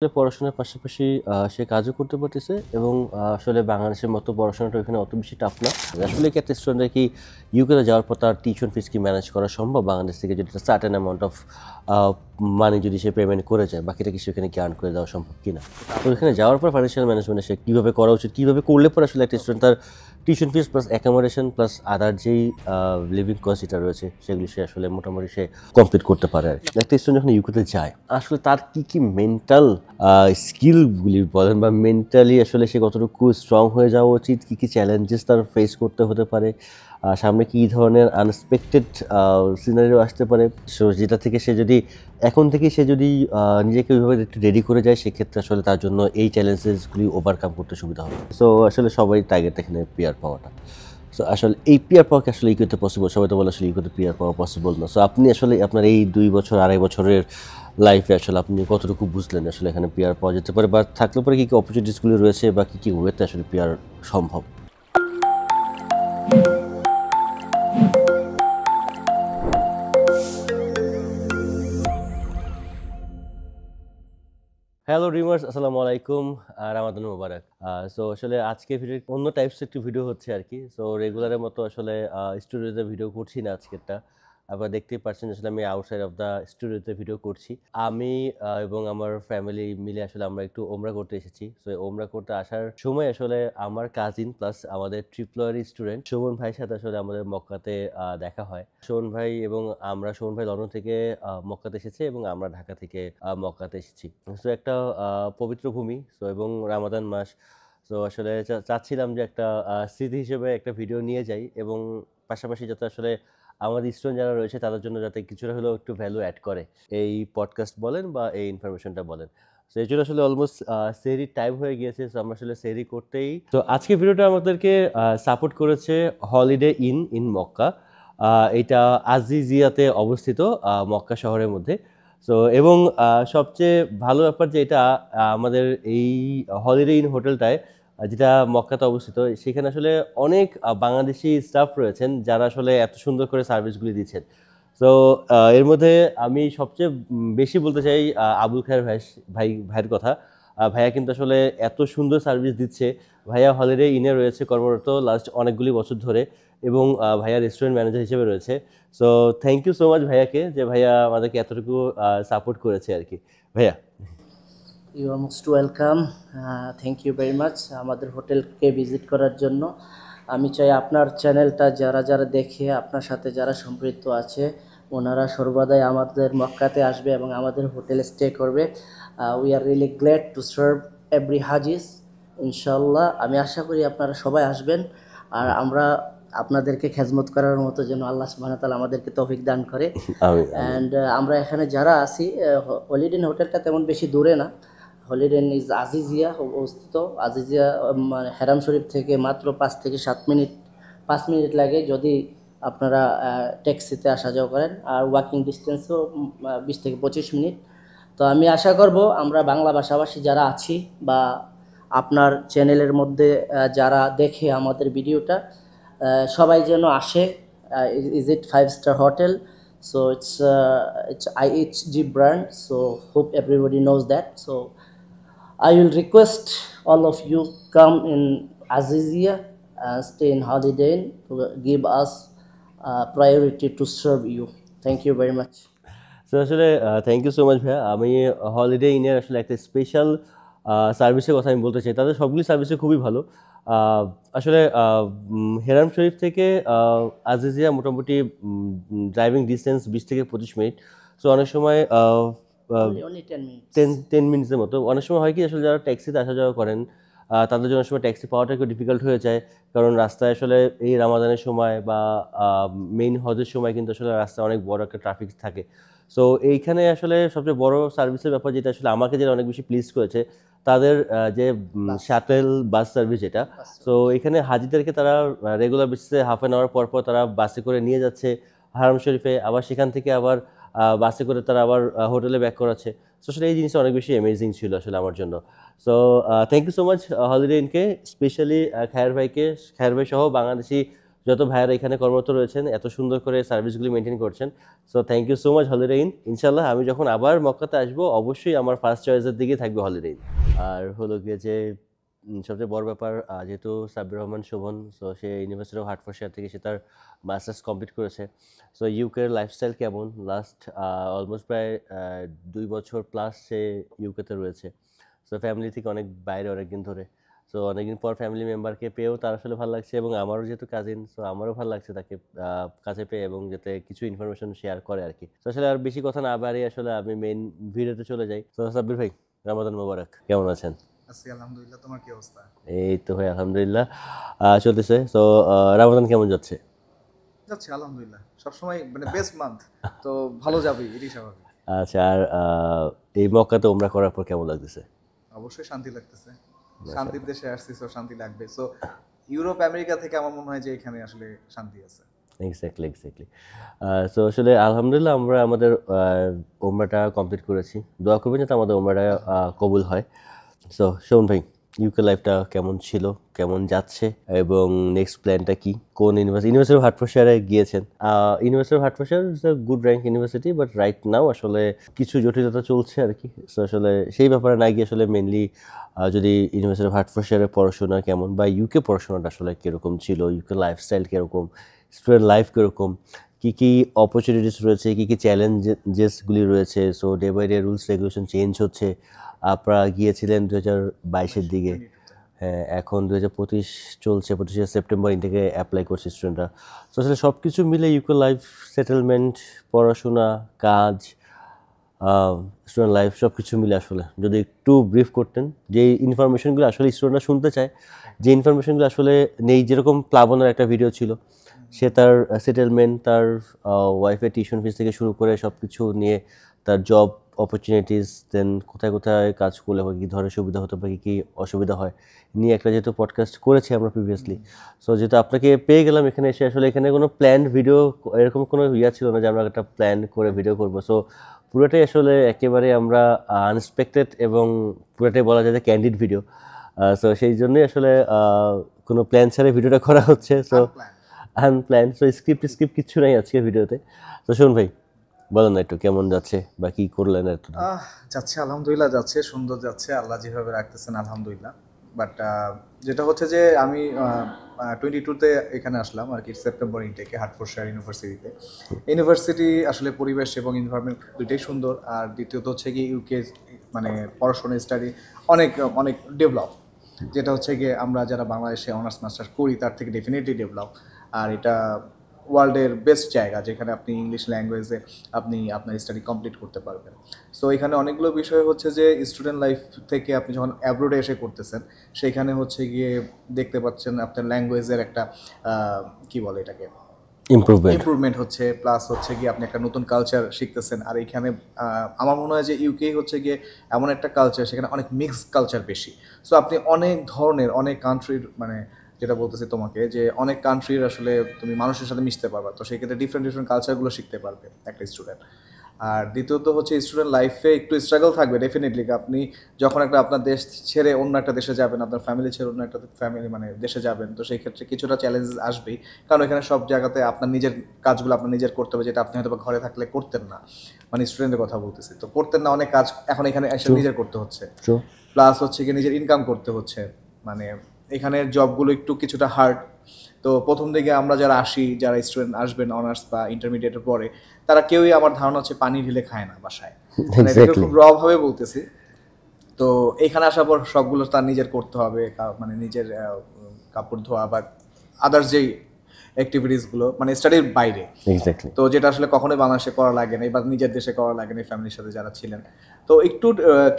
পড়াশোনার পাশাপাশি সে কাজও করতে পারতেছে এবং আসলে বাংলাদেশের মতো পড়াশোনাটা ওখানে অত বেশি টাফ না। আসলে কি একটা স্টুডেন্টরা কি ইউকেতে যাওয়ার পর তার টিউশন ফিস কি ম্যানেজ করা সম্ভব? বাংলাদেশ থেকে যদি একটা সার্টেন অ্যামাউন্ট অফ মানি যদি সে পেমেন্ট করে যায়, বাকিটা কি সেখানে কি আর্ন করে দেওয়া সম্ভব কিনা? তো ওখানে যাওয়ার পর ফাইন্যান্সিয়াল ম্যানেজমেন্ট সে কীভাবে করা উচিত, কীভাবে করলে পরে আসলে একটা স্টুডেন্ট তার tuition fees plus accommodation plus other যেই লিভিং কস্ট যেটা রয়েছে সেগুলি সে আসলে মোটামুটি সে কমপ্লিট করতে পারে আর কি। একটা স্টুডেন্ট যখন ইউকেতে যায় আসলে তার কী কী মেন্টাল স্কিলগুলি বলেন বা মেন্টালি আসলে সে কতটুকু স্ট্রং হয়ে যাওয়া উচিত, কী কী চ্যালেঞ্জেস তার ফেস করতে হতে পারে, সামনে কী ধরনের আনএক্সপেক্টেড সিনারিও আসতে পারে, সো যেটা থেকে সে যদি এখন থেকেই সে যদি নিজেকে ওইভাবে একটু রেডি করে যায় সেক্ষেত্রে আসলে তার জন্য এই চ্যালেঞ্জেসগুলি ওভারকাম করতে সুবিধা হবে। সো আসলে সবাই টার্গেট এখানে পিআর পাওয়াটা। সো আসলে এই পিআর পাওয়া কি আসলে ইকুয়েতে পসিবল? সবাই তো বলে আসলে ইকুয়েতে পিআর পাওয়া পসিবল না। সো আপনি আসলে আপনার এই 2 বছর 2.5 বছরের লাইফে আসলে আপনি কতটুকু বুঝলেন আসলে এখানে পিআর পাওয়া যেতে পারে, বা থাকলে পরে কী কী অপরচুনিটিসগুলি রয়েছে, বা কী কী ওয়েতে আসলে পিআর সম্ভব? হ্যালো রিমার্স, আসসালামু আলাইকুম, রামাদান মুবারক। সো আসলে আজকে ভিডিও অন্য টাইপস একটু ভিডিও হচ্ছে আর কি। সো রেগুলারের মতো আসলে স্টুডিওতে ভিডিও করছি না আজকেরটা। আবার দেখতেই পাচ্ছেন আসলে আমি আউটসাইড অফ দ্য স্টুডিওতে ভিডিও করছি। আমি এবং আমার ফ্যামিলি মিলে আসলে আমরা একটু ওমরা করতে এসেছি। সো ওমরা করতে আসার সময় আসলে আমার কাজিন প্লাস আমাদের ট্রিপলরি স্টুডেন্ট শোভন ভাইয়ের সাথে আসলে আমাদের মক্কাতে দেখা হয়। শোভন ভাই এবং শোভন ভাই লন্ডন থেকে মক্কাতে এসেছে এবং আমরা ঢাকা থেকে মক্কাতে এসেছি। সো একটা পবিত্র ভূমি, সো এবং রামাদান মাস। সো আসলে চাচ্ছিলাম যে একটা স্মৃতি হিসেবে একটা ভিডিও নিয়ে যাই এবং পাশাপাশি যাতে আসলে আমাদের স্টুডেন্ট যারা রয়েছে তাদের জন্য যাতে কিছুটা হলেও একটু ভ্যালু অ্যাড করে এই পডকাস্ট বলেন বা এই ইনফরমেশনটা বলেন। সো এই জন্য আসলে অলমোস্ট সেহরির টাইম হয়ে গিয়েছে। সো আমরা আসলে সেহরি করতেই, তো আজকে ভিডিওটা আমাদেরকে সাপোর্ট করেছে হলিডে ইন মক্কা। এটা আজিজিয়াতে অবস্থিত, মক্কা শহরের মধ্যে। সো এবং সবচেয়ে ভালো ব্যাপার যে এটা আমাদের এই হলিডে ইন হোটেলটায় যেটা মক্কাতে অবস্থিত, সেখানে আসলে অনেক বাংলাদেশি স্টাফ রয়েছেন যারা আসলে এত সুন্দর করে সার্ভিসগুলি দিচ্ছেন। সো এর মধ্যে আমি সবচেয়ে বেশি বলতে চাই আবুল খায়ের ভাইয়ের কথা। ভাইয়া কিন্তু আসলে এত সুন্দর সার্ভিস দিচ্ছে। ভাইয়া হলিডে ইনে রয়েছে কর্মরত লাস্ট অনেকগুলি বছর ধরে এবং ভাইয়া রেস্টুরেন্ট ম্যানেজার হিসেবে রয়েছে। So thank you so much ভাইয়াকে, যে ভাইয়া আমাদেরকে এতটুকু সাপোর্ট করেছে আর কি। ভাইয়া, you are most welcome. Thank you very much আমাদের হোটেলকে ভিজিট করার জন্য। আমি চাই আপনার চ্যানেলটা যারা যারা দেখে আপনার সাথে যারা সম্পৃক্ত আছে ওনারা সর্বদাই আমাদের মক্কাতে আসবে এবং আমাদের হোটেলে স্টে করবে। We are really glad to serve every হাজিস। ইনশাল্লাহ আমি আশা করি আপনারা সবাই আসবেন আর আমরা আপনাদেরকে খেজমত করার মতো যেন আল্লাহ সুবহানাহু ওয়া তাআলা আমাদেরকে তৌফিক দান করে। অ্যান্ড আমরা এখানে যারা আছি, হলিডে হোটেলটা তেমন বেশি দূরে না। হলিডে ইজ আজিজিয়া অবস্থিত। আজিজিয়া মানে হেরাম শরীফ থেকে মাত্র 5 মিনিট লাগে যদি আপনারা ট্যাক্সিতে আসা যাওয়া করেন, আর ওয়াকিং ডিস্টেন্সও 20 থেকে 25 মিনিট। তো আমি আশা করব আমরা বাংলা ভাষাভাষী যারা আছি বা আপনার চ্যানেলের মধ্যে যারা দেখে আমাদের ভিডিওটা, সবাই যেন আসে। Is it 5 star hotel, so it's IHG brand, so hope everybody knows that. So I will request all of you come in Azizia and stay in Holiday Inn to give us priority to serve you. Thank you very much. So আসলে thank you so much ভাইয়া। আমি holiday ইনের আসলে একটা special সার্ভিসের কথা আমি বলতে চাই। তাদের সবগুলি সার্ভিসে খুবই ভালো। আসলে হেরাম শরীফ থেকে আজিজিয়া মোটামুটি ড্রাইভিং ডিস্টেন্স 20 থেকে 25 মিনিট। সো অনেক সময় Only 10 minutes. 10 মিনিটসের মতো। অনেক সময় হয় কি আসলে যারা ট্যাক্সিতে আসা যাওয়া করেন তাদের জন্য সময় ট্যাক্সি পাওয়াটা একটু ডিফিকাল্ট হয়ে যায়, কারণ রাস্তায় আসলে এই রামাদানের সময় বা মেইন হজের সময় কিন্তু আসলে রাস্তায় অনেক বড় একটা ট্রাফিক থাকে। সো এইখানে আসলে সবচেয়ে বড় সার্ভিসের ব্যাপার যেটা আসলে আমাকে যেটা অনেক বেশি প্লিজ করেছে, তাদের যে শাটেল বাস সার্ভিস যেটা। সো এখানে হাজিদেরকে তারা রেগুলার বেসিসে হাফ অ্যান আওয়ার পর পর তারা বাসে করে নিয়ে যাচ্ছে হারাম শরীফে, আবার সেখান থেকে আবার বাসে করে তারা আবার হোটেলে ব্যাক করাচ্ছে। সো আসলে এই জিনিসটা অনেক বেশি অ্যামেজিং ছিল আসলে আমার জন্য। So thank you so much Holiday ইনকে, স্পেশালি খায়ের ভাই সহ বাংলাদেশি যত ভাইয়ারা এখানে কর্মরত রয়েছেন এত সুন্দর করে সার্ভিসগুলি মেনটেন করছেন। So thank you so much Holiday Inn. ইনশাল্লাহ আমি যখন আবার মক্কাতে আসবো অবশ্যই আমার ফার্স্ট চয়েসের দিকে থাকবে হলিডে ইন। আর হলো গিয়ে যে সবচেয়ে বড় ব্যাপার, যেহেতু সাব্বির রহমান শোভন, সো সে ইউনিভার্সিটি অফ হার্টফোর্ডশায়ার থেকে সে তার মাস্টার্স কমপ্লিট করেছে। সো ইউকের লাইফস্টাইল কেমন, লাস্ট অলমোস্ট প্রায় 2 বছর প্লাস সে ইউকেতে রয়েছে। সো ফ্যামিলি থেকে অনেক বাইরে অনেকদিন ধরে, সো অনেকদিন পর ফ্যামিলি মেম্বারকে পেয়েও তার আসলে ভালো লাগছে, এবং আমারও যেহেতু কাজিন, সো আমারও ভালো লাগছে তাকে কাছে পেয়ে, এবং যাতে কিছু ইনফরমেশন শেয়ার করে আর কি। তো আসলে আর বেশি কথা না বাড়িয়ে আসলে আমি মেইন ভিডিওতে চলে যাই। তো সাব্বির ভাই, রমাদান মোবারক, কেমন আছেন? আছি আলহামদুলিল্লাহ, তোমার কি অবস্থা? এই তো ভাই আলহামদুলিল্লাহ চলতেছে। তো রমাদান কেমন যাচ্ছে? যাচ্ছে আলহামদুলিল্লাহ, সবসময় মানে বেস্ট মান্থ, তো ভালো যাবে, এটাই স্বাভাবিক। আচ্ছা, আর এই মক্কাতে ওমরা করার পর কেমন লাগতেছে? অবশ্যই শান্তি লাগতেছে, শান্তির দেশে আসছি, সো শান্তি লাগবে। সো ইউরোপ আমেরিকা থেকে আমার মনে হয় যে এখানে আসলে শান্তি আছে। এক্স্যাক্টলি। সো আসলে আলহামদুলিল্লাহ আমরা আমাদের ওমরাটা কমপ্লিট করেছি। দোয়া করবেন যাতে আমাদের ওমরাটা কবুল হয়। সো শোন ভাই, ইউকে লাইফটা কেমন ছিল, কেমন যাচ্ছে, এবং নেক্সট প্ল্যানটা কি? কোন ইউনিভার্সিটি অফ হার্টফোর্ডশায়ারে গিয়েছেন? University of Hertfordshire is a good rank university, but right now আসলে কিছু জটিলতা চলছে আর কি। সো আসলে সেই ব্যাপারে না গিয়ে আসলে মেনলি যদি ইউনিভার্সিটি অফ হার্টফোর্ডশায়ারের পড়াশোনা কেমন, বা ইউকে পড়াশোনাটা আসলে কীরকম ছিল, ইউকে লাইফস্টাইল কীরকম, স্টুডেন্ট লাইফ কীরকম, কী কী অপরচুনিটিস রয়েছে, কী কী চ্যালেঞ্জেসগুলি রয়েছে। So day by day rules regulation change হচ্ছে। আপনারা গিয়েছিলেন 2022-এর দিকে, হ্যাঁ, এখন 2025 চলছে, 25শে সেপ্টেম্বর ইনটেকে অ্যাপ্লাই করছে স্টুডেন্টরা। তো আসলে সব কিছু মিলে ইউকে লাইফ, সেটেলমেন্ট, পড়াশোনা, কাজ, স্টুডেন্ট লাইফ সব কিছু মিলে আসলে যদি একটু ব্রিফ করতেন, যে ইনফরমেশনগুলো আসলে স্টুডেন্টরা শুনতে চায়, যে ইনফরমেশনগুলো আসলে নেই। যেরকম প্লাবনের একটা ভিডিও ছিল, সে তার সেটেলমেন্ট, তার ওয়াইফের টিউশন ফিস থেকে শুরু করে সব কিছু নিয়ে, তার জব অপরচুনিটিস, দেন কোথায় কোথায় কাজ করলে কী ধরনের সুবিধা হতে পারে, কী অসুবিধা হয়, নিয়ে একটা যেহেতু পডকাস্ট করেছি আমরা প্রিভিয়াসলি। সো যেহেতু আপনাকে পেয়ে গেলাম এখানে এসে, আসলে এখানে কোনো প্ল্যান ভিডিও এরকম কোনো ছিল না যে আমরা একটা প্ল্যান করে ভিডিও করবো। সো পুরোটাই আসলে একেবারে আমরা আনএক্সপেক্টেড, এবং পুরোটাই বলা যায় যে ক্যান্ডিড ভিডিও। সো সেই জন্যই আসলে কোনো প্ল্যান ছাড়াই ভিডিওটা করা হচ্ছে। সো আনপ্ল্যান, সো স্ক্রিপ্ট কিচ্ছু নেই আজকে ভিডিওতে। তো শোন ভাই, বলেন না একটু কেমন যাচ্ছে বা কী করলেন একটু। যাচ্ছে আলহামদুলিল্লাহ, যাচ্ছে সুন্দর যাচ্ছে, আল্লাহ যেভাবে রাখতেছেন আলহামদুলিল্লাহ। বাট যেটা হচ্ছে যে আমি 22-তে এখানে আসলাম আর কি, সেপ্টেম্বর ইনটেকে হার্টফোর্ডশায়ার ইউনিভার্সিটিতে। ইউনিভার্সিটি আসলে পরিবেশ এবং এনভায়রনমেন্ট দুইটাই সুন্দর। আর দ্বিতীয়ত হচ্ছে কি ইউকে মানে পড়াশোনা স্টাডি অনেক অনেক ডেভেলপ, যেটা হচ্ছে গিয়ে আমরা যারা বাংলাদেশে অনার্স মাস্টার্স করি তার থেকে ডেফিনেটলি ডেভেলপ। আর এটা ওয়ার্ল্ডের বেস্ট জায়গা যেখানে আপনি ইংলিশ ল্যাঙ্গুয়েজে আপনি আপনার স্টাডি কমপ্লিট করতে পারবেন। সো এখানে অনেকগুলো বিষয় হচ্ছে যে স্টুডেন্ট লাইফ থেকে আপনি যখন অ্যাব্রোডে এসে করতেছেন, সেখানে হচ্ছে গিয়ে দেখতে পাচ্ছেন আপনার ল্যাঙ্গুয়েজের একটা কী বলে এটাকে, ইমপ্রুভমেন্ট হচ্ছে, প্লাস হচ্ছে গিয়ে আপনি একটা নতুন কালচার শিখতেছেন। আর এখানে আমার মনে হয় যে ইউকে হচ্ছে গিয়ে এমন একটা কালচার, সেখানে অনেক মিক্সড কালচার বেশি। সো আপনি অনেক ধরনের, অনেক কান্ট্রির, মানে যেটা বলতেছি তোমাকে, যে অনেক কান্ট্রির আসলে তুমি মানুষের সাথে মিশতে পারবা। তো সেই ক্ষেত্রে ডিফারেন্ট কালচারগুলো শিখতে পারবে একটা স্টুডেন্ট। আর দ্বিতীয়ত হচ্ছে স্টুডেন্ট লাইফে একটু স্ট্রাগল থাকবে ডেফিনেটলি। আপনি যখন একটা আপনার দেশ ছেড়ে অন্য একটা দেশে যাবেন, আপনার ফ্যামিলি ছেড়ে অন্য একটা ফ্যামিলি মানে দেশে যাবেন, তো সেই ক্ষেত্রে কিছুটা চ্যালেঞ্জেস আসবেই। কারণ এখানে সব জায়গাতে আপনার নিজের কাজগুলো আপনার নিজের করতে হবে, যেটা আপনি হয়তো ঘরে থাকলে করতেন না। মানে স্টুডেন্টের কথা বলতেছি, তো করতেন না অনেক কাজ, এখন এখানে এসে নিজের করতে হচ্ছে। প্লাস হচ্ছে কি নিজের ইনকাম করতে হচ্ছে। মানে এখানের জবগুলো একটু কিছুটা হার্ড। তো প্রথম দিকে আমরা যারা আসি, যারা স্টুডেন্ট আসবেন অনার্স বা ইন্টারমিডিয়েটের পরে, তারা কেউই, আমার ধারণা হচ্ছে, পানি ঢেলে খায় না বাসায়। মানে এটাকে খুব র ভাবে বলতেছি। তো এখানে আসার পর সবগুলো তার নিজের করতে হবে, মানে নিজের কাপড় ধোয়া বা আদার্স যেই অ্যাক্টিভিটিসগুলো, মানে স্টাডির বাইরে। তো যেটা আসলে কখনোই বাংলাদেশে করা লাগে না, বা নিজের দেশে করা লাগে না ফ্যামিলির সাথে যারা ছিলেন। তো একটু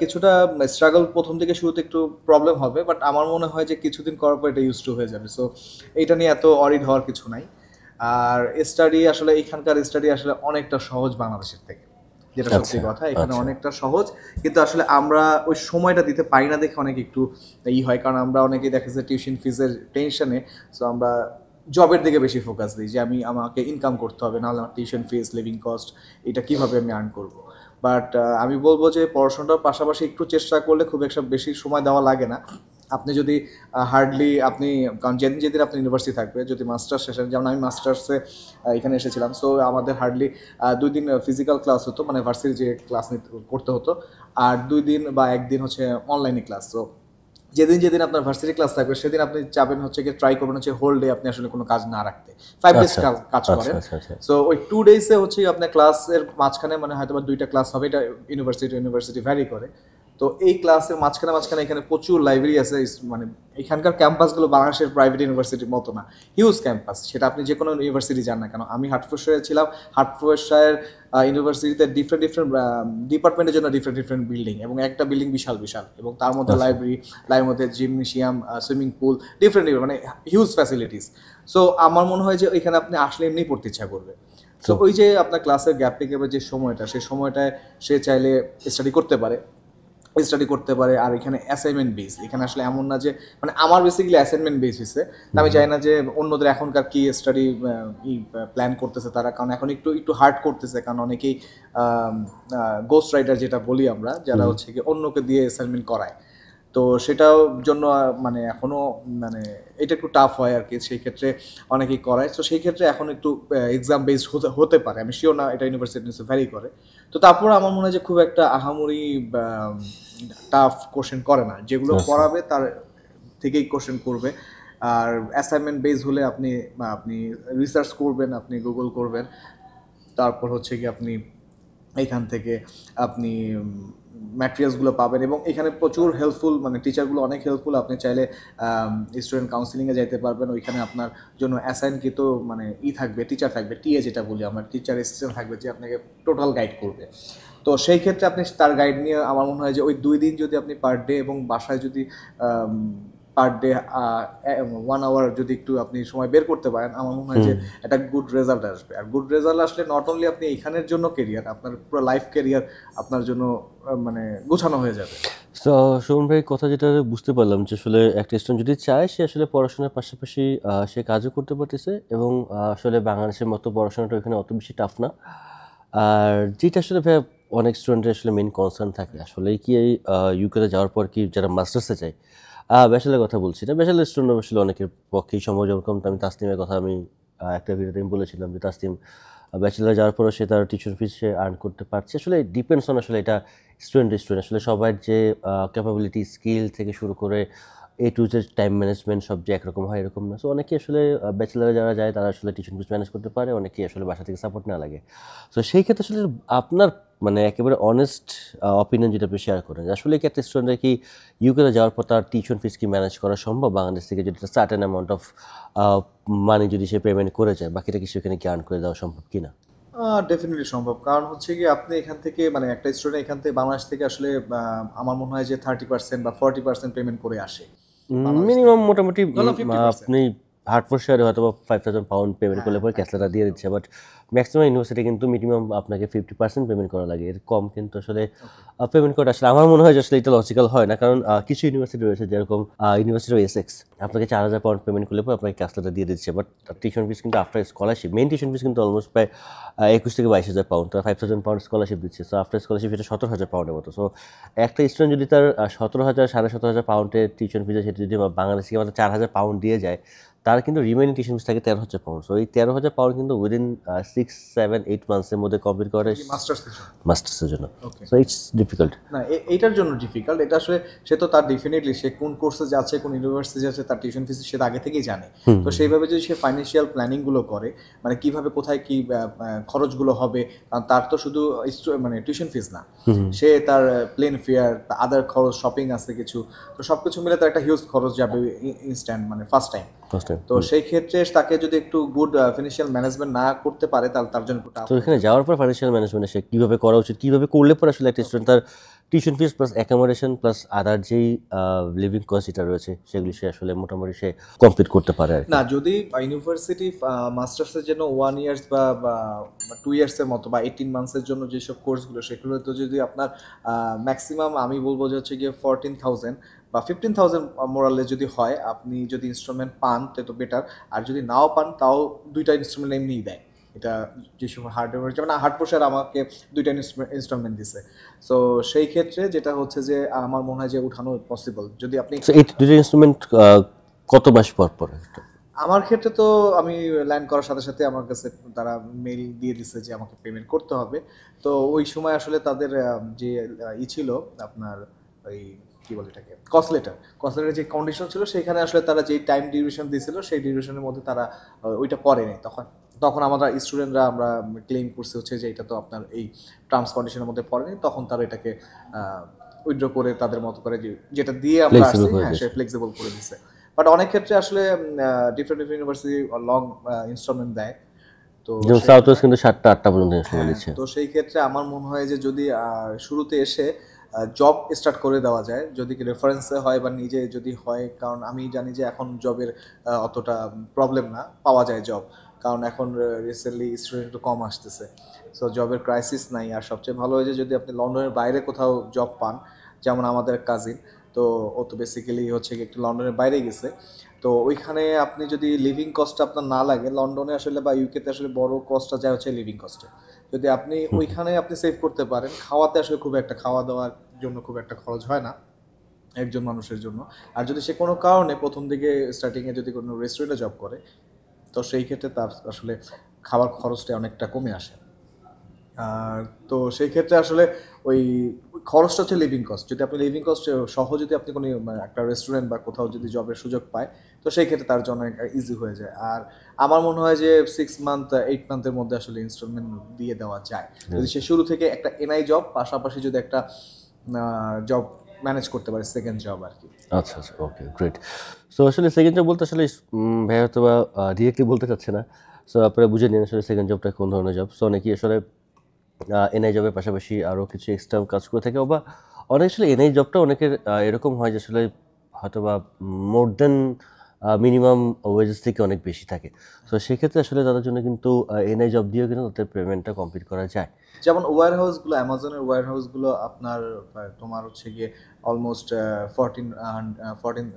কিছুটা স্ট্রাগল প্রথম থেকে শুরুতে একটু প্রবলেম হবে, বাট আমার মনে হয় যে কিছুদিন করার পর এটা ইউজ টু হয়ে যাবে। সো এইটা নিয়ে এত অরিড হওয়ার কিছু নাই। আর স্টাডি আসলে এখানকার স্টাডি আসলে অনেকটা সহজ বাংলাদেশের থেকে, যেটা সত্যি কথা। এখানে অনেকটা সহজ, কিন্তু আসলে আমরা ওই সময়টা দিতে পারি না দেখে অনেক একটু হয়। কারণ আমরা অনেকেই দেখা যায় টিউশন ফিজের টেনশনে, সো আমরা জবের দিকে বেশি ফোকাস দিই, যে আমাকে ইনকাম করতে হবে, নাহলে আমার টিউশন ফিস, লিভিং কস্ট, এটা কীভাবে আমি আর্ন করবো। বাট আমি বলবো যে পড়াশোনাটার পাশাপাশি একটু চেষ্টা করলে খুব একটা বেশি সময় দেওয়া লাগে না। আপনি যদি হার্ডলি আপনি, কারণ যেদিন যেদিন আপনি ইউনিভার্সিটি থাকবে, যদি মাস্টার্স শেষে, যেমন আমি মাস্টার্সে এখানে এসেছিলাম, সো আমাদের হার্ডলি 2 দিন ফিজিক্যাল ক্লাস হতো, মানে ভার্সিটি যে ক্লাস করতে হতো, আর 2 দিন বা 1 দিন হচ্ছে অনলাইনে ক্লাস। তো যেদিন যেদিন আপনার ভার্সিটি ক্লাস থাকবে সেদিন আপনি চাবেন হচ্ছে কি ট্রাই করবেন হচ্ছে হোল ডে আপনি আসলে কোনো কাজ না রাখতে, 5 days আচ্ছা কাজ আচ্ছা করেন। আচ্ছা আচ্ছা সো ওই 2 days হচ্ছে আপনার ক্লাসের মাঝখানে, মানে হয়তো বা 2টা ক্লাস হবে, এটা ইউনিভার্সিটি ভ্যারি করে। তো এই ক্লাসের মাঝখানে মাঝখানে এখানে প্রচুর লাইব্রেরি আছে, মানে এখানকার ক্যাম্পাসগুলো বাংলাদেশের প্রাইভেট ইউনিভার্সিটির মতো না, হিউজ ক্যাম্পাস, সেটা আপনি যে কোনো ইউনিভার্সিটি যান না কেন। আমি হাটফোর্ডশায়ারে ছিলাম, হাটফোর্ডশায়ার ইউনিভার্সিটিতে ডিফারেন্ট ডিপার্টমেন্টের জন্য ডিফারেন্ট বিল্ডিং, এবং একটা বিল্ডিং বিশাল বিশাল, এবং তার মধ্যে লাইব্রেরির মধ্যে জিমনেশিয়াম, সুইমিং পুল, ডিফারেন্ট মানে হিউজ ফ্যাসিলিটিস। সো আমার মনে হয় যে এখানে আপনি আসলে এমনি পড়তে ইচ্ছা করবে। তো ওই যে আপনার ক্লাসের গ্যাপ থেকে যে সময়টা, সেই সময়টায় সে চাইলে স্টাডি করতে পারে। আর এখানে অ্যাসাইনমেন্ট বেস, এখানে আসলে এমন না যে, মানে আমার বেসিক্যালি অ্যাসাইনমেন্ট বেস হয়েছে, আমি চাই না যে অন্যদের এখনকার কি স্টাডি প্ল্যান করতেছে তারা, কারণ এখন একটু হার্ড করতেছে, কারণ অনেকেই গোস্ট রাইটার যেটা বলি আমরা, যারা হচ্ছে কি অন্যকে দিয়ে অ্যাসাইনমেন্ট করায়, তো সেটাও জন্য মানে এখনো মানে এটা একটু টাফ হয় আর কি, সেই ক্ষেত্রে অনেকেই করায়। তো সেই ক্ষেত্রে এখন একটু এক্সাম বেসড হতে পারে, আমি শিওর না, এটা ইউনিভার্সিটি ভ্যারি করে। তো তারপর আমার মনে হয় যে খুব একটা আহামরি টাফ কোশ্চেন করে না, যেগুলো পড়াবে তার থেকেই কোশ্চেন করবে। আর অ্যাসাইনমেন্ট বেস হলে আপনি রিসার্চ করবেন, আপনি গুগল করবেন, তারপর হচ্ছে কি আপনি এইখান থেকে আপনি ম্যাটেরিয়ালসগুলো পাবেন, এবং এখানে প্রচুর হেল্পফুল, মানে টিচারগুলো অনেক হেল্পফুল। আপনি চাইলে স্টুডেন্ট কাউন্সিলিংয়ে যাইতে পারবেন, ওইখানে আপনার জন্য অ্যাসাইনকৃত মানে থাকবে, টিচার থাকবে, টিএ যেটা বলি আমরা, টিচার অ্যাসিস্ট্যান্ট থাকবে, যে আপনাকে টোটাল গাইড করবে। তো সেই ক্ষেত্রে আপনি তার গাইড নিয়ে, আমার মনে হয় যে ওই 2 দিন যদি আপনি পার ডে, এবং বাসায় যদি পার ডে 1 আওয়ার যদি একটু আপনি সময় বের করতে পারেন, আমার মনে হয় যে একটা গুড রেজাল্ট আসবে। আর গুড রেজাল্ট আসলে নট অনলি আপনি এখানের জন্য কেরিয়ার, আপনার পুরো লাইফ কেরিয়ার আপনার জন্য মানে গোছানো হয়ে যাবে। তো সুমন ভাই কথা যেটা বুঝতে পারলাম যে আসলে একটা স্টুডেন্ট যদি চায় সে আসলে পড়াশোনার পাশাপাশি সে কাজও করতে পারতেছে, এবং আসলে বাংলাদেশের মতো পড়াশোনাটা এখানে অত বেশি টাফ না। আর যেটা আসলে ভাই অনেক স্টুডেন্টের আসলে মেন কনসার্ন থাকে আসলে কি এই ইউকেতে যাওয়ার পর কি যারা মাস্টার্সে চায়, ব্যাচেলারের কথা বলছি না, ব্যাচেলার স্টুডেন্ট আসলে অনেকের পক্ষেই সম্ভব। যেরকম আমি তাসনিমের কথা একটা ভিডিওতে আমি বলেছিলাম যে তাসনিম ব্যাচেলার যাওয়ার পরও সে তার টিউশন ফিস সে আর্ন করতে পারছে। আসলে ডিপেন্ডস অন আসলে এটা স্টুডেন্ট আসলে সবার যে ক্যাপাবিলিটি, স্কিল থেকে শুরু করে এ টু জেড টাইম ম্যানেজমেন্ট সব যে একরকম হয় এরকম না। সো অনেকেই আসলে ব্যাচেলারে যারা যায় তারা আসলে টিউশন ফিস ম্যানেজ করতে পারে, অনেকেই আসলে বাসা থেকে সাপোর্ট না লাগে। সো সেই ক্ষেত্রে আসলে আপনার মানে একেবারে অনেস্ট অপিনিয়ন যেটা আপনি শেয়ার করেন, আসলে কি একটা স্টুডেন্টের কি ইউকেতে যাওয়ার পর তার টিউশন ফিস কি ম্যানেজ করা সম্ভব বাংলাদেশ থেকে, যদি সার্টেন অ্যামাউন্ট অফ মানি যদি সে পেমেন্ট করে যায়, বাকিটা কি সেখানে কি আর্ন করে দেওয়া সম্ভব কিনা? ডেফিনেটলি সম্ভব, কারণ হচ্ছে কি আপনি এখান থেকে, মানে একটা স্টুডেন্ট এখান থেকে বাংলাদেশ থেকে আসলে আমার মনে হয় যে 30% বা 40% পেমেন্ট করে আসে মিনিমাম মোটামুটি ধরলাম 50%। আপনি হার্টফোর্ডশায়ারে হয়তো বা 5,000 পাউন্ড পেমেন্ট করলে পরে ক্যাসলাটা দিয়ে দিচ্ছে, বাট ম্যাক্সিমাম ইউনিভার্সিটি কিন্তু মিনিমাম আপনাকে 50% পেমেন্ট করা লাগে, এর কম কিন্তু আসলে পেমেন্ট করা আসলে আমার মনে হয় যে আসলে এটা লজিক্যাল হয় না। কারণ কিছু ইউনিভার্সিটি রয়েছে, যেরকম ইউনিভার্সিটি অফ এসেক্স, আপনাকে 4,000 পাউন্ড পেমেন্ট করলে পরে আপনাকে ক্যাসলাটা দিয়ে দিচ্ছে, বাট টিউশন ফিস কিন্তু after scholarship, main tuition fees কিন্তু অলমোস্ট প্রায় 21 থেকে 22,000 পাউন্ড, তারা 5,000 পাউন্ড স্কলারশিপ দিচ্ছে। সো আফটার স্কলারশিপ সেটা 17,000 পাউন্ডের মতো। সো একটা স্টুডেন্ট যদি তার 17,000 17,500 পাউন্ডের টিউশন ফিস, সেটা যদি বাংলাদেশ থেকে আমাদের 4,000 পাউন্ড দিয়ে যায়, তার কিন্তু রিমেইনিং টিউশন ফিস থাকে 13,000 পাউন্ড। সো এই 13,000 পাউন্ড কিন্তু উইদিন 6, 7, 8 মান্থসের মধ্যে কমপ্লিট করে মাস্টার্সের জন্য। সো ইটস ডিফিকাল্ট না, এইটার জন্য ডিফিকাল্ট, এটা আসলে সে তো তার ডেফিনেটলি সে কোন কোর্সে যাচ্ছে, কোন ইউনিভার্সিটি যাচ্ছে, তার টিউশন ফিস সে আগে থেকেই জানে। তো সেইভাবে যদি সে ফাইন্যান্সিয়াল প্ল্যানিংগুলো করে, মানে কিভাবে কোথায় কি খরচগুলো হবে, কারণ তার তো শুধু মানে টিউশন ফিস না, সে তার প্লেন ফেয়ার, আদার খরচ, শপিং আছে কিছু, তো সব কিছু মিলে তার একটা হিউজ খরচ যাবে ইনস্ট্যান্ট, মানে ফার্স্ট টাইম। তো সেই ক্ষেত্রে তাকে যদি একটু গুড ফিনান্সিয়াল ম্যানেজমেন্ট না করতে পারে, তাহলে তার জন্য একটু tough। তো এখানে যাওয়ার পর ফাইন্যান্সিয়াল ম্যানেজমেন্ট সে কীভাবে করা উচিত, কীভাবে করলে পরে আসলে একটা স্টুডেন্ট তার tuition fees plus accommodation plus other যেই লিভিং কস্ট যেটা রয়েছে সেগুলি সে আসলে মোটামুটি সে কমপ্লিট করতে পারে আর কি। না, যদি ইউনিভার্সিটি মাস্টার্সের জন্য 1 ইয়ার্স বা 2 ইয়ার্সের মতো বা 18 মান্থসের জন্য যেসব কোর্সগুলো, সেগুলো তো যদি আপনার ম্যাক্সিমাম আমি বলবো যে হচ্ছে গিয়ে 14,000 বা 15,000 মোরালে যদি হয়, আপনি যদি ইনস্টলমেন্ট পান তো বেটার, আর যদি নাও পান তাও 2টা ইনস্টলমেন্ট এমনিই দেয়। এটা যে সময় হার্ডওয়্যার, যেমন হার্ড স্যার আমাকে 2টা ইনস্টলমেন্ট দিছে। সো সেই ক্ষেত্রে যেটা হচ্ছে যে আমার মনে হয় যে উঠানো পসিবল যদি আপনি। So, এই দুটো ইনস্ট্রুমেন্ট কত মাস পর পর? আমার ক্ষেত্রে তো আমি ল্যান্ড করার সাথে সাথে আমার কাছে তারা মেইল দিয়ে দিচ্ছে যে আমাকে পেমেন্ট করতে হবে। তো ওই সময় আসলে তাদের যে ছিল আপনার ওই কি বলে এটাকে কস্ট লেটার যে কন্ডিশন ছিল সেখানে আসলে তারা যে টাইম ডিউরেশন দিয়েছিল সেই ডিউরেশনের মধ্যে তারা ওইটা পড়েনি। তখন আমরা স্টুডেন্টরা আমরা ক্লেম করছি হচ্ছে যে এটা তো আপনার এই টার্মস কন্ডিশনের মধ্যে পড়েনি, তখন তারা এটাকে উইথড্র করে তাদের মতো করে যেটা দিয়ে আমরা আসছি হ্যাঁ সে ফ্লেক্সিবল করে দিচ্ছে। বাট অনেক ক্ষেত্রে আসলে ডিফারেন্ট ইউনিভার্সিটি লং ইনস্টলমেন্ট দেয়। তো যেমন সাউথ ওয়েস্ট কিন্তু 7টা 8টা পর্যন্ত ইনস্টলমেন্ট দিচ্ছে। তো সেই ক্ষেত্রে আমার মনে হয় যে যদি শুরুতে এসে জব স্টার্ট করে দেওয়া যায়, যদি কি রেফারেন্সে হয় বা নিজে যদি হয়, কারণ আমি জানি যে এখন জবের অতটা প্রবলেম না, পাওয়া যায় জব, কারণ এখন রিসেন্টলি স্টুডেন্ট একটু কম আসতেছে। সো জবের ক্রাইসিস নাই। আর সবচেয়ে ভালো হয় যে যদি আপনি লন্ডনের বাইরে কোথাও জব পান, যেমন আমাদের কাজিন, তো ও তো বেসিক্যালি হচ্ছে কি একটু লন্ডনের বাইরে গেছে। তো ওইখানে আপনি যদি লিভিং কস্টটা আপনার না লাগে, লন্ডনে আসলে বা ইউকেতে আসলে বড় কস্টটা যায় হচ্ছে লিভিং কস্টে। যদি আপনি ওইখানে আপনি সেভ করতে পারেন, খাওয়াতে আসলে খুব একটা খাওয়া দাওয়ার জন্য খুব একটা খরচ হয় না একজন মানুষের জন্য। আর যদি সে কোনো কারণে প্রথম দিকে স্টার্টিংয়ে যদি কোনো রেস্টুরেন্টে জব করে, তো সেই ক্ষেত্রে তার আসলে খাবার খরচটা অনেকটা কমে আসে। তো সেই ক্ষেত্রে আসলে ওই খরচটা হচ্ছে লিভিং কস্ট। যদি আপনি লিভিং কস্ট সহ যদি আপনি কোনো একটা রেস্টুরেন্ট বা কোথাও যদি জবের সুযোগ পায়, তো সেই ক্ষেত্রে তার জন্য ইজি হয়ে যায়। আর আমার মনে হয় যে 6 মান্থ 8 মান্থের মধ্যে আসলে ইনস্টলমেন্ট দিয়ে দেওয়া যায়, যদি সে শুরু থেকে একটা এনআই জব পাশাপাশি যদি একটা জব ম্যানেজ করতে পারে, সেকেন্ড জব আর কি। আচ্ছা আচ্ছা, ওকে, গ্রেট। সো আসলে সেকেন্ড জব বলতে আসলে ভাই হয়তো বা ডিরেক্টলি বলতে চাচ্ছে না। সো আপনারা বুঝে নিন আসলে সেকেন্ড জবটা কোন ধরনের জব। সো অনেকেই আসলে এনআই জবের পাশাপাশি আরও কিছু এক্সট্রা কাজ করে থাকে, বা অনেক আসলে এনআই জবটা অনেকের এরকম হয় যে আসলে হয়তো বা মোর দেন মিনিমাম ওয়েজেস থেকে অনেক বেশি থাকে। তো সেক্ষেত্রে আসলে তাদের জন্য কিন্তু এনআই জব দিয়েও কিন্তু তাদের পেমেন্টটা কমপ্লিট করা যায়। যেমন ওয়্যার হাউসগুলো, অ্যামাজনের ওয়্যার হাউসগুলো আপনার তোমার হচ্ছে গিয়ে অলমোস্ট 14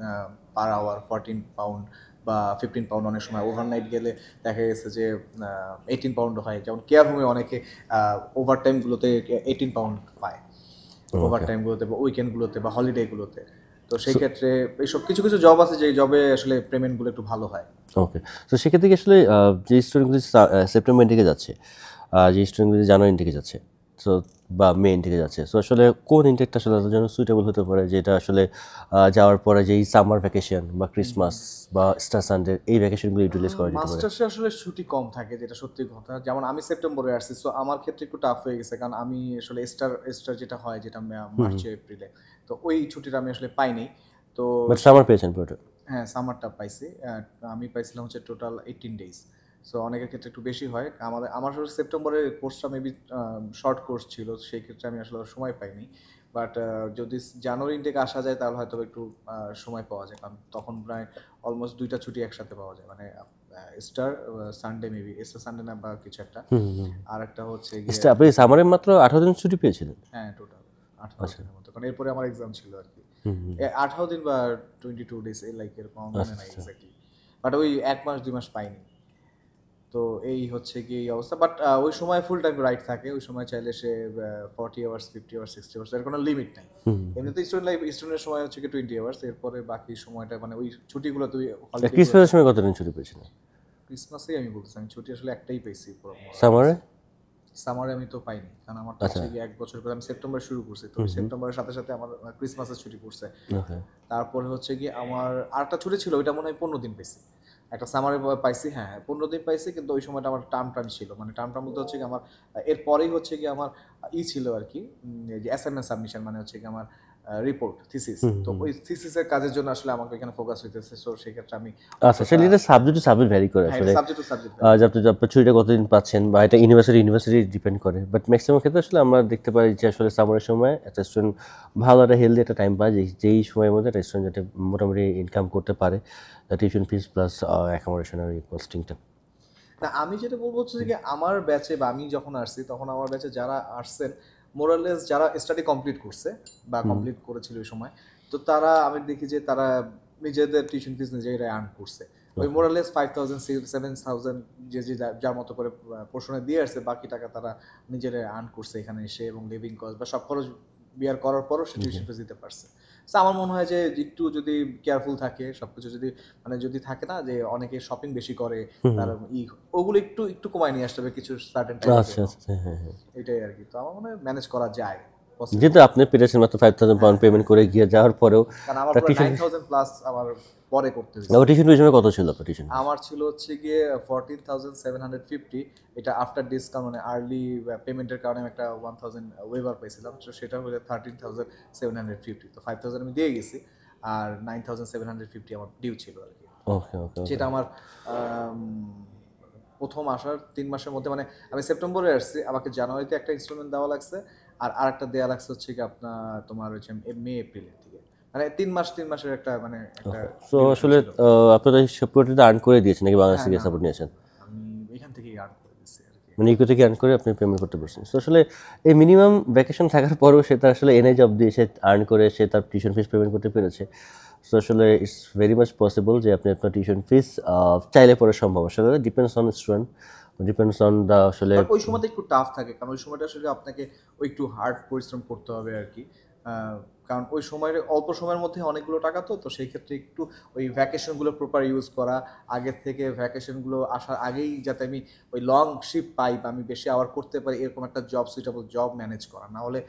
পার আওয়ার, 14 পাউন্ড বা 15 পাউন্ড, অনেক সময় ওভারনাইট গেলে দেখা গেছে যে 18 পাউন্ড হয়। যেমন কেয়ার হোমে অনেকে ওভারটাইমগুলোতে 18 পাউন্ড পায়, ওভারটাইমগুলোতে বা উইকেন্ডগুলোতে বা হলিডেগুলোতে। তো সেই ক্ষেত্রে এইসব কিছু কিছু জব আছে যে জবে আসলে পেমেন্টগুলো একটু ভালো হয়। ওকে, তো সেক্ষেত্রে কি আসলে যে স্টুডেন্টগুলি সেপ্টেম্বর থেকে যাচ্ছে, যে স্টুডেন্টগুলি জানুয়ারি থেকে যাচ্ছে, সো বা মে থেকে যাচ্ছে, সো আসলে কোন ইনটেকটা আসলে তাদের জন্য সুইটেবল হতে পারে, যেটা আসলে যাওয়ার পরে যেই সামার ভ্যাকেশন বা ক্রিসমাস বা স্টার সানডে এই ভ্যাকেশনগুলো ইউটিলাইজ করা যেতে পারে? মাস্টার্সে আসলে ছুটি কম থাকে, যেটা সত্যি কথা। যেমন আমি সেপ্টেম্বরে আসছি, সো আমার ক্ষেত্রে একটু টাফ হয়ে গেছে, কারণ আমি আসলে স্টার যেটা হয়, যেটা মার্চে এপ্রিলে, তো ওই ছুটিটা আমি আসলে পাইনি। তো বাট সামার পেয়েছেন পুরোটা? হ্যাঁ, সামারটা পাইছি। আমি পাইছিলাম হচ্ছে টোটাল 18 ডেজ। সো অনেকের ক্ষেত্রে একটু বেশি হয়। আমার আসলে সেপ্টেম্বরের কোর্সটা মেবি শর্ট কোর্স ছিল, সেই ক্ষেত্রে আমি আসলে সময় পাইনি। বাট যদি জানুয়ারি ইনটেক আসা যায় তাহলে হয়তো একটু সময় পাওয়া যায়, কারণ তখন প্রায় অলমোস্ট 2টা ছুটি একসাথে পাওয়া যায়, মানে star Sunday, maybe star Sunday না বা কিছু একটা, আর একটা হচ্ছে গিয়ে আপনি সামারে মাত্র 18 দিন ছুটি পেয়েছিলেন? হ্যাঁ টোটাল 18 দিনের মতো, কারণ এরপরে আমার এক্সাম ছিল আর কি। 18 দিন বা 22 ডেজ লাইক এরকম মনে নাই এক্স্যাক্টলি। বাট ওই 1 মাস 2 মাস পাইনি। তো এই হচ্ছে কি এই অবস্থা। বাট ওই সময় ফুল টাইম রাইট থাকে, ওই সময় চাইলে সে 40 আওয়ার্স, 50 আওয়ার্স, 60 আওয়ার্স, এর কোনো লিমিট নাই। এমনিতে স্টুডেন্টের সময় হচ্ছে কি 20 আওয়ার্স, এরপরে বাকি সময়টা মানে ওই ছুটিগুলো তুই হলিডে। ক্রিসমাসের সময় কতদিন ছুটি পেয়েছিলেন? ক্রিসমাসেই আমি বলতেছি, আমি ছুটি আসলে একটাই পেয়েছি পুরো। সামারে? সামারে আমি তো পাইনি, কারণ আমার তো হচ্ছে গিয়ে 1 বছর পরে আমি সেপ্টেম্বর শুরু করছি, তো সেপ্টেম্বরের সাথে সাথে আমার ক্রিসমাসের ছুটি পড়ছে। ওকে, তারপরে হচ্ছে গিয়ে আমার আরেকটা ছুটি ছিল, ওইটা মনে হয় 15 দিন পেয়েছি। একটা সামারে পাইছি, হ্যাঁ 15 দিন পাইছি, কিন্তু ওই সময়টা আমার টার্ম ছিল, মানে টার্ম বলতে হচ্ছে কি আমার এরপরেই হচ্ছে কি আমার ছিল আর কি, যে অ্যাসাইনমেন্ট সাবমিশন, মানে হচ্ছে কি আমার রিপোর্ট থিসিস। তো ওই থিসিসের কাজের জন্য আসলে আমাকে এখানে ফোকাস হইতেছে। সো সেই ক্ষেত্রে আমি আচ্ছা, সেটা এটা সাবজেক্ট টু সাবজেক্ট ভ্যারি করে আসলে। সাবজেক্ট টু সাবজেক্ট আপনার ছুটিটা কতদিন পাচ্ছেন, বা এটা ইউনিভার্সিটি ডিপেন্ড করে। বাট ম্যাক্সিমাম ক্ষেত্রে আসলে আমরা দেখতে পাই যে আসলে সামারের সময় একটা স্টুডেন্ট ভালো একটা হেলদি একটা টাইম পায়, যেই সময়ের মধ্যে একটা স্টুডেন্ট যাতে মোটামুটি ইনকাম করতে পারে টিউশন ফিস প্লাস অ্যাকোমোডেশন আর কস্টিংটা। না, আমি যেটা বলবো হচ্ছে যে আমার ব্যাচে বা আমি যখন আসছি তখন আমার ব্যাচে যারা আসছেন মোরালেস, যারা স্টাডি কমপ্লিট করছে বা কমপ্লিট করেছিল ওই সময়, তো তারা আমি দেখি যে তারা নিজেদের টিউশন ফিস নিজেরাই আর্ন করছে। ওই মোরালেস 5,000 7,000 যে যার মতো করে পোর্শনে দিয়ে আসছে, বাকি টাকা তারা নিজেরা আর্ন করছে এখানে এসে, এবং লিভিং কস্ট বা সব খরচ বিয়ার করার পরও সে টিউশন ফিস দিতে পারছে। সো আমার মনে হয় যে একটু যদি কেয়ারফুল থাকে সবকিছু, যদি মানে যদি থাকে না যে অনেকে শপিং বেশি করে, তার ওগুলো একটু একটু কমায় নিয়ে আসতে হবে কিছু সার্টেন টাইমে। আচ্ছা আচ্ছা, হ্যাঁ হ্যাঁ। এটাই আর কি। তো আমার মনে হয় ম্যানেজ করা যায়, possible। যেহেতু আপনি পেরেছেন মাত্র 5,000 পাউন্ড পেমেন্ট করে গিয়ে যাওয়ার পরেও, কারণ আমার তার পুরো টিউশন 9,000 প্লাস আমার পরে করতে হয়েছে। টিউশন ফিস কত ছিল আপনার টিউশন? আমার ছিল হচ্ছে গিয়ে 14,750। এটা আফটার ডিসকাউন্ট, মানে আর্লি পেমেন্টের কারণে আমি একটা 1,000 ওয়েভার পেয়েছিলাম, তো সেটা হলো 13,750। তো 5,000 আমি দিয়ে গেছি, আর 9,750 আমার ডিউ ছিল আর কি। ওকে ওকে। সেটা আমার প্রথম আসার 3 মাসের মধ্যে, মানে আমি সেপ্টেম্বরে আসছি, আমাকে জানুয়ারিতে একটা ইনস্টলমেন্ট দেওয়া লাগছে, আর আরেকটা দেওয়া লাগছে হচ্ছে কি আপনার তোমার হচ্ছে মে এপ্রিলের দিকে, মানে 3 মাসের একটা মানে একটা। সো আসলে আপনারা সাপোর্টটা আর্ন করে দিয়েছেন নাকি বাংলাদেশ থেকে সাপোর্ট নিয়েছেন? আমি এখান থেকেই আর্ন করে দিচ্ছি আর কি। মানে ইকো থেকে আর্ন করে আপনি পেমেন্ট করতে পারছেন। তো আসলে এই মিনিমাম ভ্যাকেশন থাকার পরেও সে তার আসলে এনএ জব দিয়ে সে আর্ন করে সে তার টিউশন ফিস পেমেন্ট করতে পেরেছে। সো আসলে ইটস ভেরি মাচ পসিবল যে আপনি আপনার টিউশন ফিস চাইলে পরে সম্ভব। আসলে depends on student, depends on the আসলে। ওই সময়টা একটু টাফ থাকে, কারণ ওই সময়টা আসলে আপনাকে ওই একটু হার্ড পরিশ্রম করতে হবে আর কি। কারণ ওই সময়ের অল্প সময়ের মধ্যে অনেকগুলো টাকা, তো সেই ক্ষেত্রে একটু ওই ভ্যাকেশনগুলো প্রপার ইউজ করা, আগের থেকে ভ্যাকেশনগুলো আসার আগেই যাতে আমি ওই লং শিপ পাই বা আমি বেশি আওয়ার করতে পারি, এরকম একটা জব, সুইটেবল জব ম্যানেজ করা। না হলে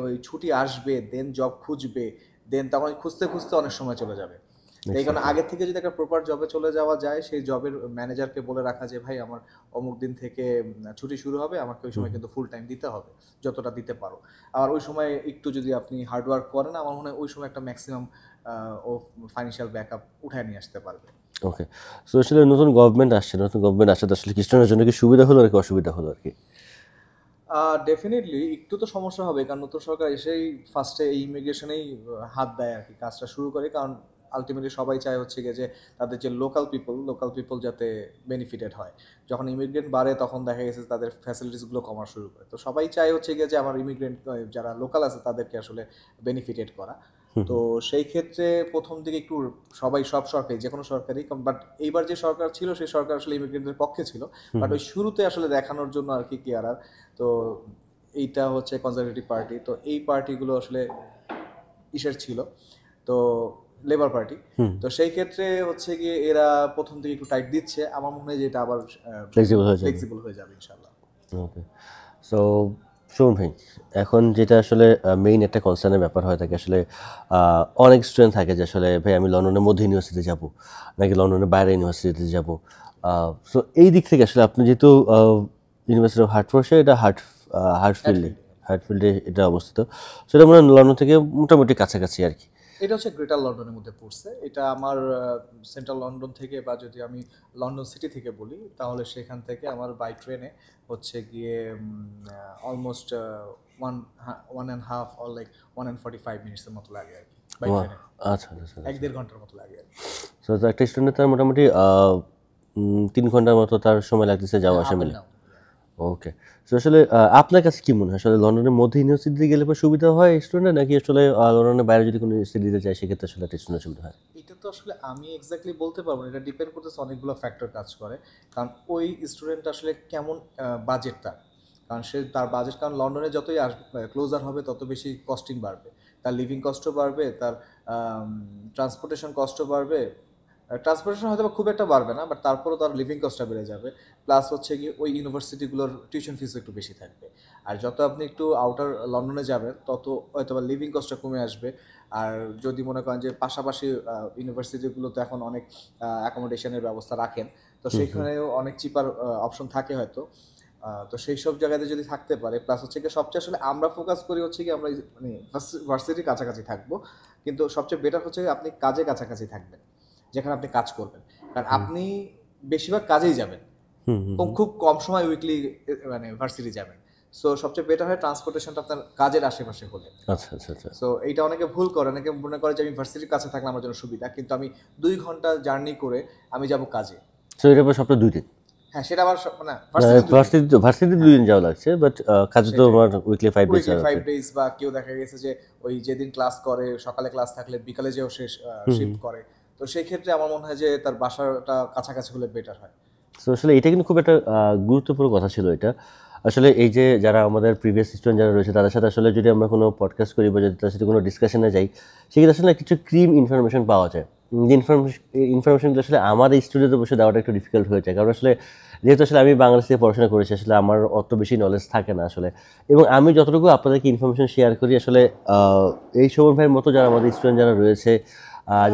ওই ছুটি আসবে, দেন জব খুঁজবে, দেন তখন খুঁজতে খুঁজতে অনেক সময় চলে যাবে। এই কারণে আগের থেকে যদি একটা প্রপার জবে চলে যাওয়া যায়, সেই জবের ম্যানেজারকে বলে রাখা যে ভাই আমার অমুক দিন থেকে ছুটি শুরু হবে, আমাকে ওই সময় কিন্তু ফুল টাইম দিতে হবে, যতটা দিতে পারো। আর ওই সময় একটু যদি আপনি হার্ডওয়ার্ক করেন, আমার মনে হয় ওই সময় একটা ম্যাক্সিমাম ও ফাইন্যান্সিয়াল ব্যাকআপ উঠায় নিয়ে আসতে পারবে। ওকে। সো আসলে নতুন গভর্নমেন্ট আসছে, নতুন গভর্নমেন্ট আসলে আসলে খ্রিস্টানের জন্য কি সুবিধা হলো নাকি অসুবিধা হলো আর কি? ডেফিনেটলি একটু তো সমস্যা হবে, কারণ নতুন সরকার এসেই ফার্স্টে এই ইমিগ্রেশনেই হাত দেয় আর কি, কাজটা শুরু করে। কারণ আলটিমেটলি সবাই চায় হচ্ছে গিয়ে যে তাদের যে লোকাল পিপল যাতে বেনিফিটেড হয়। যখন ইমিগ্রেন্ট বাড়ে তখন দেখা গেছে তাদের ফ্যাসিলিটিসগুলো কমা শুরু করে। তো সবাই চায় হচ্ছে গিয়ে যে আমার ইমিগ্রেন্ট যারা লোকাল আছে তাদেরকে আসলে বেনিফিটেড করা। তো সেই ক্ষেত্রে প্রথম দিকে একটু সব সরকারি, যে কোনো সরকারি, বাট এইবার যে সরকার ছিল সেই সরকার আসলে ইমিগ্রেন্টদের পক্ষে ছিল, বাট ওই শুরুতে আসলে দেখানোর জন্য আর কি কেয়ারার। তো এইটা হচ্ছে কনজারভেটিভ পার্টি, তো এই পার্টিগুলো আসলে ইসের ছিল, তো লেবার পার্টি। তো সেই ক্ষেত্রে হচ্ছে গিয়ে এরা প্রথম দিকে একটু টাইট দিচ্ছে, আমার মনে হয় যে এটা আবার ফ্লেক্সিবল হয়ে যাবে ইনশাআল্লাহ। ওকে। সো শুনুন ভাই, এখন যেটা আসলে মেইন একটা কনসার্নের ব্যাপার হয় থাকে আসলে, অনেক স্টুডেন্ট থাকে যে আসলে ভাই আমি লন্ডনের মধ্যে ইউনিভার্সিটিতে যাব নাকি লন্ডনের বাইরে ইউনিভার্সিটিতে যাব। সো এই দিক থেকে আসলে আপনি যেহেতু ইউনিভার্সিটি অফ হার্টফোর্ডশায়ার, এটা হার্টফিল্ডে এটা অবস্থিত, সেটা মনে হয় লন্ডন থেকে মোটামুটি কাছাকাছি আর কি। এটা হচ্ছে গ্রেটার লন্ডনের মধ্যে পড়ছে। এটা আমার সেন্ট্রাল লন্ডন থেকে, বা যদি আমি লন্ডন সিটি থেকে বলি, তাহলে সেখান থেকে আমার বাই ট্রেনে হচ্ছে গিয়ে অলমোস্ট 1.5 or like 1.45 মিনিটসের মতো লাগে আর কি বাই ট্রেনে। আচ্ছা আচ্ছা, 1-1.5 ঘন্টার মতো লাগে আর কি। সো তো একটা স্টুডেন্টের তার মোটামুটি 3 ঘন্টার মতো তার সময় লাগতেছে যাওয়া আসা মিলে। ওকে। সো আসলে আপনার কাছে কি মনে হয় আসলে লন্ডনের মধ্যে ইউনিভার্সিটিতে গেলে পর সুবিধা হয় স্টুডেন্টের, নাকি আসলে লন্ডনের বাইরে যদি কোনো ইউনিভার্সিটিতে যায় সেক্ষেত্রে আসলে একটা স্টুডেন্টের সুবিধা হয়? এটা তো আসলে আমি এক্স্যাক্টলি বলতে পারবো না, এটা ডিপেন্ড করতেছে অনেকগুলো ফ্যাক্টর কাজ করে। কারণ ওই স্টুডেন্ট আসলে কেমন বাজেট তার, কারণ সে তার বাজেট, কারণ লন্ডনে যতই আসবে ক্লোজার হবে তত বেশি কস্টিং বাড়বে, তার লিভিং কস্টও বাড়বে, তার ট্রান্সপোর্টেশন কস্টও বাড়বে। ট্রান্সপোর্টেশন হয়তো খুব একটা বাড়বে না, বাট তারপরেও তার লিভিং কস্টটা বেড়ে যাবে। প্লাস হচ্ছে কি ওই ইউনিভার্সিটিগুলোর টিউশন ফিসও একটু বেশি থাকবে। আর যত আপনি একটু আউটার লন্ডনে যাবেন তত হয়তো বা লিভিং কস্টটা কমে আসবে। আর যদি মনে করেন যে পাশাপাশি ইউনিভার্সিটিগুলোতে এখন অনেক অ্যাকোমোডেশনের ব্যবস্থা রাখেন, তো সেখানেও অনেক চিপার অপশন থাকে হয়তো। তো সেই সব জায়গাতে যদি থাকতে পারে, প্লাস হচ্ছে কি সবচেয়ে আসলে আমরা ফোকাস করি হচ্ছে কি আমরা মানে ভার্সিটির কাছাকাছি থাকবো, কিন্তু সবচেয়ে বেটার হচ্ছে আপনি কাজে কাছাকাছি থাকবেন, যেখানে আপনি কাজ করবেন। কারণ আপনি বেশিরভাগ কাজেই যাবেন, খুব কম সময় উইকলি মানে ভার্সিটি যাবেন। সো সবচেয়ে বেটার হয় ট্রান্সপোর্টেশনটা আপনার কাজের আশেপাশে হলে। আচ্ছা আচ্ছা আচ্ছা। সো এইটা অনেকে ভুল করে, অনেকে মনে করে যে আমি ভার্সিটির কাছে থাকলে আমার জন্য সুবিধা, কিন্তু আমি 2 ঘন্টা জার্নি করে আমি যাব কাজে। সো এটা পর সপ্তাহে 2 দিন? হ্যাঁ, সেটা আবার মানে ভার্সিটি 2 দিন যাওয়া লাগছে, বাট কাজে তো আমার উইকলি 5 ডেজ, বা কেউ দেখা গেছে যে ওই যেদিন ক্লাস করে সকালে ক্লাস থাকলে বিকালে যেও শেষ শিফট করে। তো তো সেই ক্ষেত্রে আমার মনে হয় যে তার বাসাটা কাছাকাছি হলে বেটার হয়। তো আসলে এটা কিন্তু খুব একটা গুরুত্বপূর্ণ কথা ছিল এটা। আসলে এই যে যারা আমাদের প্রিভিয়াস স্টুডেন্ট যারা রয়েছে তাদের সাথে আসলে যদি আমরা কোনো পডকাস্ট করি বা যদি তাদের সাথে কোনো ডিসকাশনে যাই, সেক্ষেত্রে আসলে কিছু ক্রিম ইনফরমেশন পাওয়া যায়। যে ইনফরমেশনগুলো আসলে আমার এই স্টুডিওতে বসে দেওয়াটা একটু ডিফিকাল্ট হয়ে যায়, কারণ আসলে যেহেতু আসলে আমি বাংলাদেশ থেকে পড়াশোনা করেছি, আসলে আমার অত বেশি নলেজ থাকে না আসলে। এবং আমি যতটুকু আপনাদেরকে ইনফরমেশন শেয়ার করি আসলে এই শোভন ভাইয়ের মতো যারা আমাদের স্টুডেন্ট যারা রয়েছে,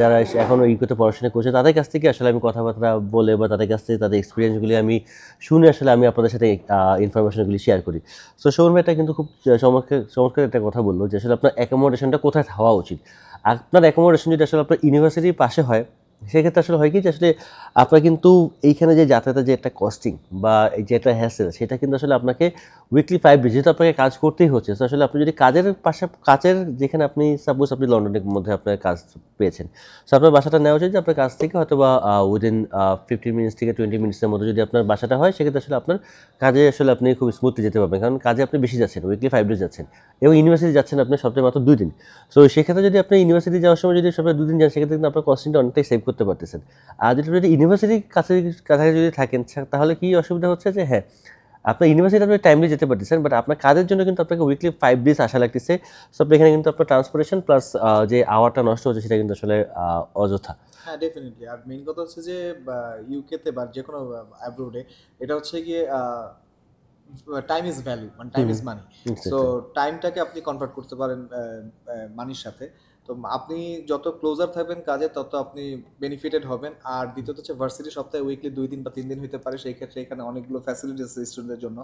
যারা এখনও ইউকেতে পড়াশোনা করছে, তাদের কাছ থেকে আসলে আমি কথাবার্তা বলে বা তাদের কাছ থেকে তাদের এক্সপিরিয়েন্সগুলি আমি শুনে আসলে আমি আপনাদের সাথে ইনফরমেশনগুলি শেয়ার করি। সো শোভন ভাই এটা কিন্তু খুব চমৎকার একটা কথা বললো যে আসলে আপনার অ্যাকোমোডেশনটা কোথায় হওয়া উচিত। আপনার অ্যাকোমোডেশন যদি আসলে আপনার ইউনিভার্সিটির পাশে হয়, সেক্ষেত্রে আসলে হয় কি যে আসলে আপনার কিন্তু এইখানে যে যাতায়াতের যে একটা কস্টিং বা এই যে একটা হ্যাসেল, সেটা কিন্তু আসলে আপনাকে উইকলি 5 ডেজ যেহেতু আপনাকে কাজ করতেই হচ্ছে। তো আসলে আপনি যদি কাজের যেখানে আপনি সাপোজ আপনি লন্ডনের মধ্যে আপনার কাজ পেয়েছেন, সো আপনার বাসাটা নেওয়া উচিত যে আপনার কাজ থেকে হয়তো বা উইদিন 15 মিনিটস থেকে 20 মিনিটসের মধ্যে যদি আপনার বাসাটা হয়, সেক্ষেত্রে আসলে আপনার কাজে আসলে আপনি খুব স্মুথলি যেতে পারবেন, কারণ কাজে আপনি বেশি যাচ্ছেন, উইকলি 5 ডেজ যাচ্ছেন এবং ইউনিভার্সিটি যাচ্ছেন আপনি সপ্তাহে মাত্র 2 দিন। সো সেক্ষেত্রে যদি আপনি ইউনিভার্সিটি যাওয়ার সময় যদি সপ্তাহে 2 দিন যান, সেক্ষেত্রে কিন্তু আপনার কস্টিংটা অনেকটাই সেভ করতে পারতেছেন। আর যদি ইউনিভার্সিটির কাছাকাছি যদি থাকেন, তাহলে কি অসুবিধা হচ্ছে যে হ্যাঁ, আপনার ইউনিভার্সিটি আপনি টাইমলি যেতে পারতেছেন, বাট আপনার কাজের জন্য কিন্তু আপনাকে উইকলি 5 ডেজ আসা লাগতেছে। সো এখানে কিন্তু আপনার ট্রান্সপোর্টেশন প্লাস যে আওয়ারটা নষ্ট হচ্ছে, সেটা কিন্তু আসলে অযথা। হ্যাঁ, ডেফিনেটলি। আর মেইন কথা হচ্ছে যে ইউকেতে বা যে কোনো অ্যাব্রোডে এটা হচ্ছে গিয়ে টাইম ইজ ভ্যালু, মানে টাইম ইজ মানি। সো টাইমটাকে আপনি কনভার্ট করতে পারেন মানির সাথে। তো আপনি যত ক্লোজার থাকবেন কাজে, তত আপনি বেনিফিটেড হবেন। আর দ্বিতীয়ত হচ্ছে ভার্সিটি সপ্তাহে উইকলি 2 দিন বা 3 দিন হতে পারে, সেই ক্ষেত্রে এখানে অনেকগুলো ফ্যাসিলিটি আছে স্টুডেন্টদের জন্য।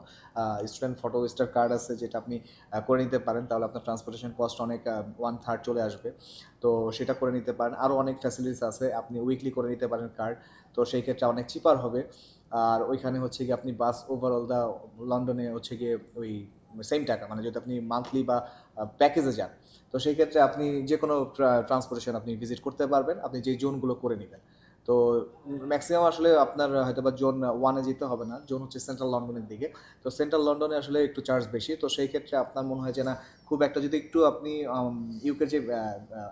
স্টুডেন্ট ফটো স্টার কার্ড আছে, যেটা আপনি করে নিতে পারেন, তাহলে আপনার ট্রান্সপোর্টেশন কস্ট অনেক 1/3 চলে আসবে। তো সেটা করে নিতে পারেন। আরও অনেক ফ্যাসিলিটিস আছে, আপনি উইকলি করে নিতে পারেন কার্ড, তো সেই ক্ষেত্রে অনেক চিপার হবে। আর ওইখানে হচ্ছে গিয়ে আপনি বাস ওভারঅল লন্ডনে হচ্ছে গিয়ে ওই সেম টাকা, মানে যদি আপনি মান্থলি বা প্যাকেজে যান, তো সেই ক্ষেত্রে আপনি যে কোনো ট্রান্সপোর্টেশন আপনি ভিজিট করতে পারবেন, আপনি যেই জোনগুলো করে নেবেন। তো ম্যাক্সিমাম আসলে আপনার হয়তো বা জোন 1-এ যেতে হবে না, জোন হচ্ছে সেন্ট্রাল লন্ডনের দিকে। তো সেন্ট্রাল লন্ডনে আসলে একটু চার্জ বেশি, তো সেই ক্ষেত্রে আপনার মনে হয় যে না, খুব একটা যদি একটু আপনি ইউকের যে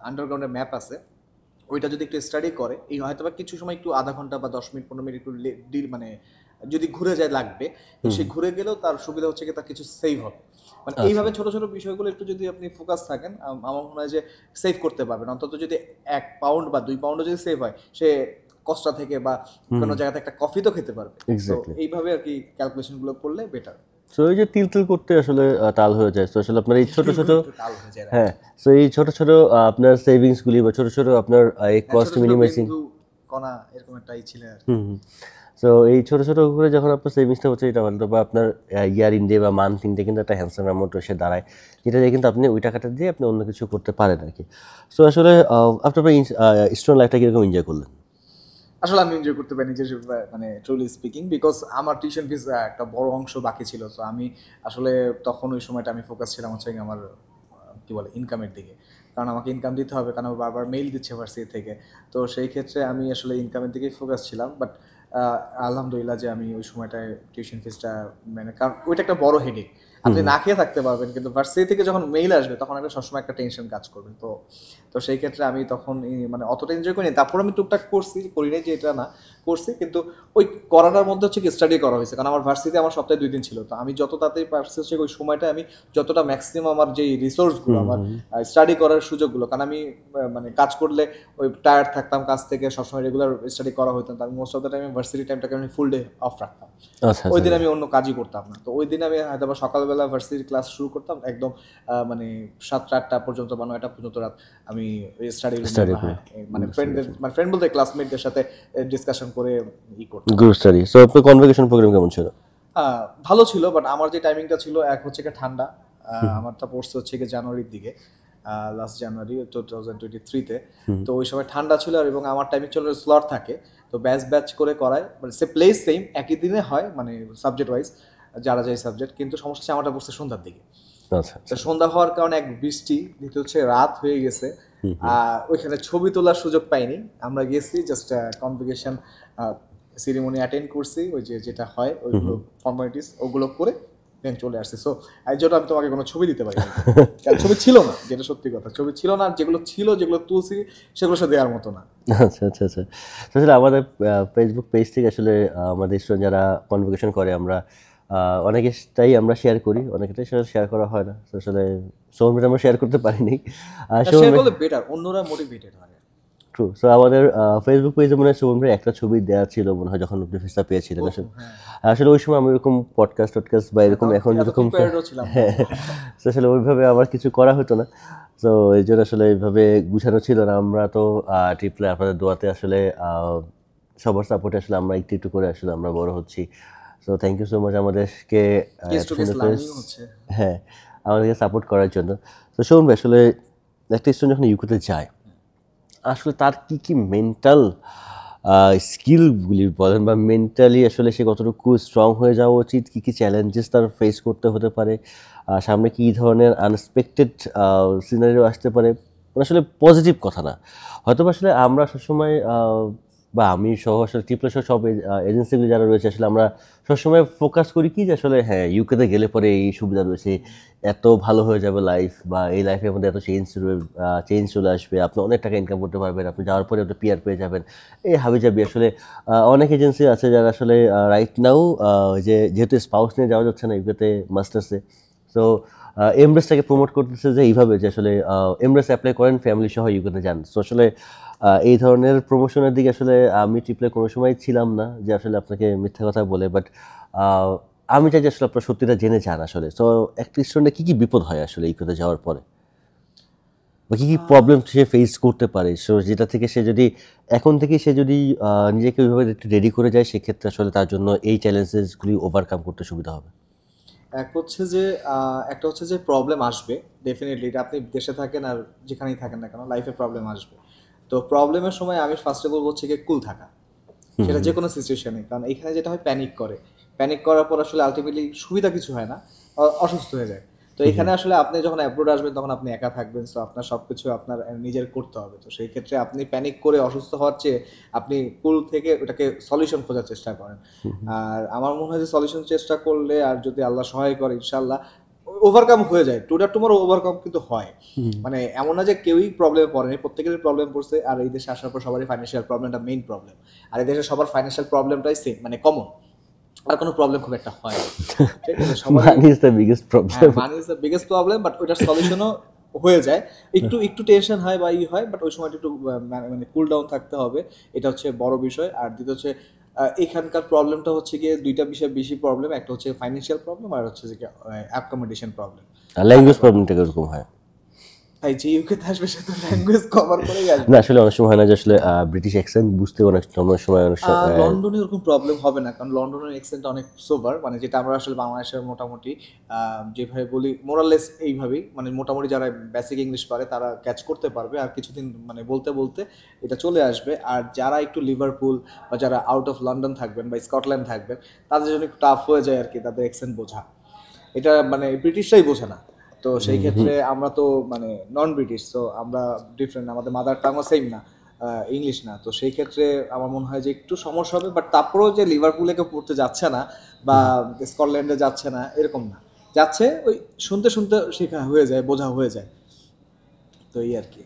আন্ডারগ্রাউন্ডের ম্যাপ আছে ওইটা যদি একটু স্টাডি করে, এই হয়তো বা কিছু সময় একটু আধা ঘন্টা বা 10 মিনিট 15 মিনিট একটু মানে যদি ঘুরে যায় লাগবে, তো সে ঘুরে গেলেও তার সুবিধা হচ্ছে কি তার কিছু সেভ হবে। মানে এইভাবে ছোট ছোট বিষয়গুলো একটু যদি আপনি ফোকাস থাকেন, আমার মনে হয় যে সেভ করতে পারবেন। অন্তত যদি 1 পাউন্ড বা 2 পাউন্ডও যদি সেভ হয়, সে কস্টা থেকে বা কোনো জায়গাতে একটা কফি তো খেতে পারবে। তো এইভাবে আর কি ক্যালকুলেশনগুলো করলে বেটার। সো এই যে তিল করতে আসলে তাল হয়ে যায়। তো আসলে আপনার এই ছোট ছোট হ্যাঁ, সো এই ছোট ছোট আপনার সেভিংসগুলি বা ছোট ছোট আপনার এই কস্ট মিনিমাইজিং কণা এরকম একটা ছিল আর সো এই ছোট ছোট করে যখন আপনার সেভিংসটা হচ্ছে, এটা হয়তো বা আপনার ইয়ার ইন্ডে বা মান্থ ইন্ডে কিন্তু একটা হ্যান্ডসাম অ্যামাউন্ট এসে দাঁড়ায়, যেটা দিয়ে কিন্তু আপনি ওই টাকাটা দিয়ে আপনি অন্য কিছু করতে পারেন আর কি। সো আসলে আপনার স্টুডেন্ট লাইফটা কীরকম এনজয় করলেন? আসলে আমি এনজয় করতে পারি নিজের, মানে ট্রুলি স্পিকিং, বিকজ আমার টিউশন ফিস একটা বড় অংশ বাকি ছিল। তো আমি আসলে তখন ওই সময়টা আমি ফোকাস ছিলাম হচ্ছে আমার কী বলে ইনকামের দিকে, কারণ আমাকে ইনকাম দিতে হবে, কারণ বারবার মেইল দিচ্ছে ভার্সিটি থেকে। তো সেই ক্ষেত্রে আমি আসলে ইনকামের দিকেই ফোকাস ছিলাম। বাট আলহামদুলিল্লাহ যে আমি ওই সময়টায় টিউশন ফিসটা, মানে কারণ ওইটা একটা বড় হেডেক। আপনি না খেয়ে থাকতে পারবেন, কিন্তু ভার্সিটি থেকে যখন মেইল আসবে তখন একটা সবসময় একটা টেনশন কাজ করবে। তো তো সেই ক্ষেত্রে আমি তখন মানে অতটা এনজয় করিনি। তারপর আমি টুকটাক করছি, করি নাই যে এটা না, করছি, কিন্তু ওই করাটার মধ্যে হচ্ছে কি স্টাডি করা হয়েছে, কারণ আমার ভার্সিটিতে আমার সপ্তাহে 2 দিন ছিল। তো আমি যত তাড়াতাড়ি পারছি হচ্ছে ওই সময়টা আমি যতটা ম্যাক্সিমাম আমার যেই রিসোর্সগুলো, আমার স্টাডি করার সুযোগগুলো, কারণ আমি মানে কাজ করলে ওই টায়ার্ড থাকতাম কাজ থেকে, সবসময় রেগুলার স্টাডি করা হতো না। আমি most of the time varsity টাইমটাকে আমি ফুল ডে অফ রাখতাম। ওই দিন আমি অন্য কাজই করতাম না। তো ওই দিন আমি হয়তো বা সকালবেলা ভার্সিটির ক্লাস শুরু করতাম একদম মানে 7-8টা পর্যন্ত বা 9টা পর্যন্ত রাত আমি স্টাডি মানে ফ্রেন্ড বলতে ক্লাসমেটদের সাথে ডিসকাশন করে করতাম। Group study. সো আপনার কনভোকেশন প্রোগ্রাম কেমন ছিল? ভালো ছিল, বাট আমার যে টাইমিংটা ছিল, এক হচ্ছে কি ঠান্ডা, আমারটা পড়ছে হচ্ছে কি জানুয়ারির দিকে, লাস্ট জানুয়ারি 2023-তে। তো ওই সময় ঠান্ডা ছিল, আর এবং আমার টাইমিং ছিল স্লট থাকে, তো ব্যাচ করে করায়, মানে সে প্লেস সেম একই দিনে হয়, মানে সাবজেক্ট ওয়াইজ যারা যায় সাবজেক্ট, কিন্তু সমস্যা হচ্ছে আমারটা পড়ছে সন্ধ্যার দিকে। তো সন্ধ্যা হওয়ার কারণে এক বৃষ্টি, দ্বিতীয় হচ্ছে রাত হয়ে গেছে, ওইখানে ছবি তোলার সুযোগ পাইনি। আমরা গেছি জাস্ট কনভোকেশন সেরিমনি অ্যাটেন্ড করছি, ওই যেটা হয় ওইগুলো ফর্মালিটিস ওগুলো করে দেন চলে আসছে। সো এই জন্য আমি তোমাকে কোনো ছবি দিতে পারি না, কারণ ছবি ছিল না, যেটা সত্যি কথা, ছবি ছিল না। যেগুলো ছিল, যেগুলো তুলছি, সেগুলো সে দেওয়ার মতো না। আচ্ছা, আচ্ছা, আচ্ছা। তো আসলে আমাদের ফেসবুক পেজ থেকে আসলে আমাদের স্টুডেন্ট যারা কনভোকেশন করে আমরা অনেকটাই আমরা শেয়ার করি, অনেকটাই শেয়ার করা হয় না। তো আসলে সোহম ভাই আমরা শেয়ার করতে পারিনি। সোহম শেয়ার ভাই করলে বেটার, অন্যরা মোটিভেটেড হয়। ট্রু। সো আমাদের ফেসবুক পেজে মনে হয় সুমন ভাই একটা ছবি দেওয়া ছিল মনে হয় যখন আপনি ফেসটা পেয়েছিলেন। আসলে হ্যাঁ আসলে ওই সময় আমি এরকম পডকাস্ট বা এরকম তখন এখন এত যেরকম প্রিপেয়ার্ডও ছিলাম না। হ্যাঁ, তো আসলে ওইভাবে আমার কিছু করা হতো না। তো এই জন্য আসলে এইভাবে গুছানো ছিল না। আমরা তো ট্রিপলে আপনাদের দোয়াতে আসলে সবার সাপোর্টে আসলে আমরা একটু একটু করে আসলে আমরা বড় হচ্ছি। So thank you so much আমাদেরকে কেস এত টু কেস সুন্দর করে লার্নিং হচ্ছে। হ্যাঁ, আমাদেরকে সাপোর্ট করার জন্য। তো শুনুন ভাই আসলে একটা স্টুডেন্ট যখন ইউকেতে যায় আসলে তার কি কি মেন্টাল স্কিলগুলি বলেন বা মেন্টালি আসলে সে কতটুকু স্ট্রং হয়ে যাওয়া উচিত, কি কি চ্যালেঞ্জেস তার ফেস করতে হতে পারে, সামনে কি ধরনের আনএক্সপেক্টেড সিনারিও আসতে পারে, মানে আসলে পজিটিভ কথা না হয়তো বা আসলে আমরা সবসময় বা আমি সহ আসলে ট্রিপল সহ সব এজেন্সিগুলি যারা রয়েছে আসলে আমরা সবসময় ফোকাস করি কি যে আসলে হ্যাঁ ইউকেতে গেলে পরে এই সুবিধা রয়েছে, এত ভালো হয়ে যাবে লাইফ বা এই লাইফের মধ্যে এত চেঞ্জ চলে আসবে, আপনি অনেক টাকা ইনকাম করতে পারবেন, আপনি যাওয়ার পরে আপনি পিআর পেয়ে যাবেন, এই হাবিজাবি আসলে অনেক এজেন্সি আছে যারা আসলে রাইট নাও যে যেহেতু স্পাউস নিয়ে যাওয়া যাচ্ছে না ইউকেতে মাস্টার্সে, সো এমব্রেসটাকে প্রমোট করতেছে যে এইভাবে যে আসলে এমব্রেস অ্যাপ্লাই করেন ফ্যামিলি সহ ইউকেতে যান। সো আসলে এই ধরনের প্রমোশনের দিকে আসলে আমি ট্রিপলে কোনো সময় ছিলাম না যে আসলে আপনাকে মিথ্যা কথা বলে, বাট আমি চাই যে আসলে আপনার সত্যিটা জেনে যান আসলে। সো একটা স্টুডেন্টের কী কী বিপদ হয় আসলে ইউকেতে যাওয়ার পরে বা কী কী প্রবলেম সে ফেস করতে পারে, সো যেটা থেকে সে যদি এখন থেকেই সে যদি নিজেকে ওইভাবে একটু রেডি করে যায় সেক্ষেত্রে আসলে তার জন্য এই চ্যালেঞ্জেসগুলি ওভারকাম করতে সুবিধা হবে। এক হচ্ছে যে একটা হচ্ছে যে প্রবলেম আসবে, ডেফিনেটলি এটা আপনি দেশে থাকেন আর যেখানেই থাকেন না কেন লাইফে প্রবলেম আসবে। তো প্রবলেমের সময় আমি ফার্স্টে বলবো হচ্ছে গিয়ে কুল থাকা, সেটা যে কোনো সিচুয়েশনে। কারণ এখানে যেটা হয় প্যানিক করে, প্যানিক করার পর আসলে আলটিমেটলি সুবিধা কিছু হয় না, অসুস্থ হয়ে যায়। তো এখানে আসলে আপনি যখন অ্যাব্রোড আসবেন তখন আপনি একা থাকবেন, সো আপনার সব কিছু আপনার নিজের করতে হবে। তো সেই ক্ষেত্রে আপনি প্যানিক করে অসুস্থ হওয়ার চেয়ে আপনি কুল থেকে ওটাকে সলিউশন খোঁজার চেষ্টা করেন। আর আমার মনে হয় যে সলিউশন চেষ্টা করলে আর যদি আল্লাহ সহায় করে ইনশাল্লাহ ওভারকাম হয়ে যায়, টুডে টুমোরো ওভারকাম কিন্তু হয়। মানে এমন না যে কেউই প্রবলেমে পড়েনি, প্রত্যেকেরই প্রবলেম পড়ছে। আর এই দেশে আসার পর সবারই ফাইন্যান্সিয়াল প্রবলেমটা মেইন প্রবলেম। আর এই দেশে সবার ফাইন্যান্সিয়াল প্রবলেমটাই সেম, মানে কমন। আর কোনো প্রবলেম খুব একটা হয় না, ঠিক আছে সবারই। মানি ইজ দ্য বিগেস্ট হ্যাঁ, problem. Money is the biggest problem, but ওইটার সলিউশনও হয়ে যায়। একটু একটু টেনশন হয় বা হয়, বাট ওই সময়টা একটু মানে কুল ডাউন থাকতে হবে। এটা হচ্ছে বড় বিষয়। আর দ্বিতীয় হচ্ছে এখানকার প্রবলেমটা হচ্ছে গিয়ে দুইটা বিষয় বেশি প্রবলেম, একটা হচ্ছে ফাইন্যান্সিয়াল প্রবলেম আর হচ্ছে যে অ্যাকোমোডেশন প্রবলেম, থাকার ল্যাঙ্গুয়েজ প্রবলেম। প্রবলেমটা কিরকম হয়? তাই যে ইউকেতে আসবে সে তো ল্যাঙ্গুয়েজ কভার করেই না আসবে। আসলে অনেক সময় হয় না যে আসলে ব্রিটিশ অ্যাকসেন্ট বুঝতে অনেক অনেক সময় অনেক লন্ডনে ওরকম প্রবলেম হবে না, কারণ লন্ডনের অ্যাকসেন্ট অনেক সোবার, মানে যেটা আমরা আসলে বাংলাদেশের মোটামুটি যেভাবে বলি মোরালেস এইভাবেই, মানে মোটামুটি যারা বেসিক ইংলিশ পারে তারা ক্যাচ করতে পারবে, আর কিছুদিন মানে বলতে বলতে এটা চলে আসবে। আর যারা একটু লিভারপুল বা যারা আউট অফ লন্ডন থাকবেন বা স্কটল্যান্ড থাকবেন তাদের জন্য একটু টাফ হয়ে যায় আর কি তাদের অ্যাকসেন্ট বোঝা, এটা মানে ব্রিটিশরাই বোঝে না। তো সেই ক্ষেত্রে আমরা তো মানে নন ব্রিটিশ, তো আমরা ডিফারেন্ট, আমাদের মাদার টাংও সেম না, ইংলিশ না। তো সেই ক্ষেত্রে আমার মনে হয় যে একটু সমস্যা হবে, বাট তারপরেও যে লিভারপুলে কেউ পড়তে যাচ্ছে না বা স্কটল্যান্ডে যাচ্ছে না এরকম না, যাচ্ছে ওই শুনতে শুনতে শেখা হয়ে যায়, বোঝা হয়ে যায়। তো এই আর কি।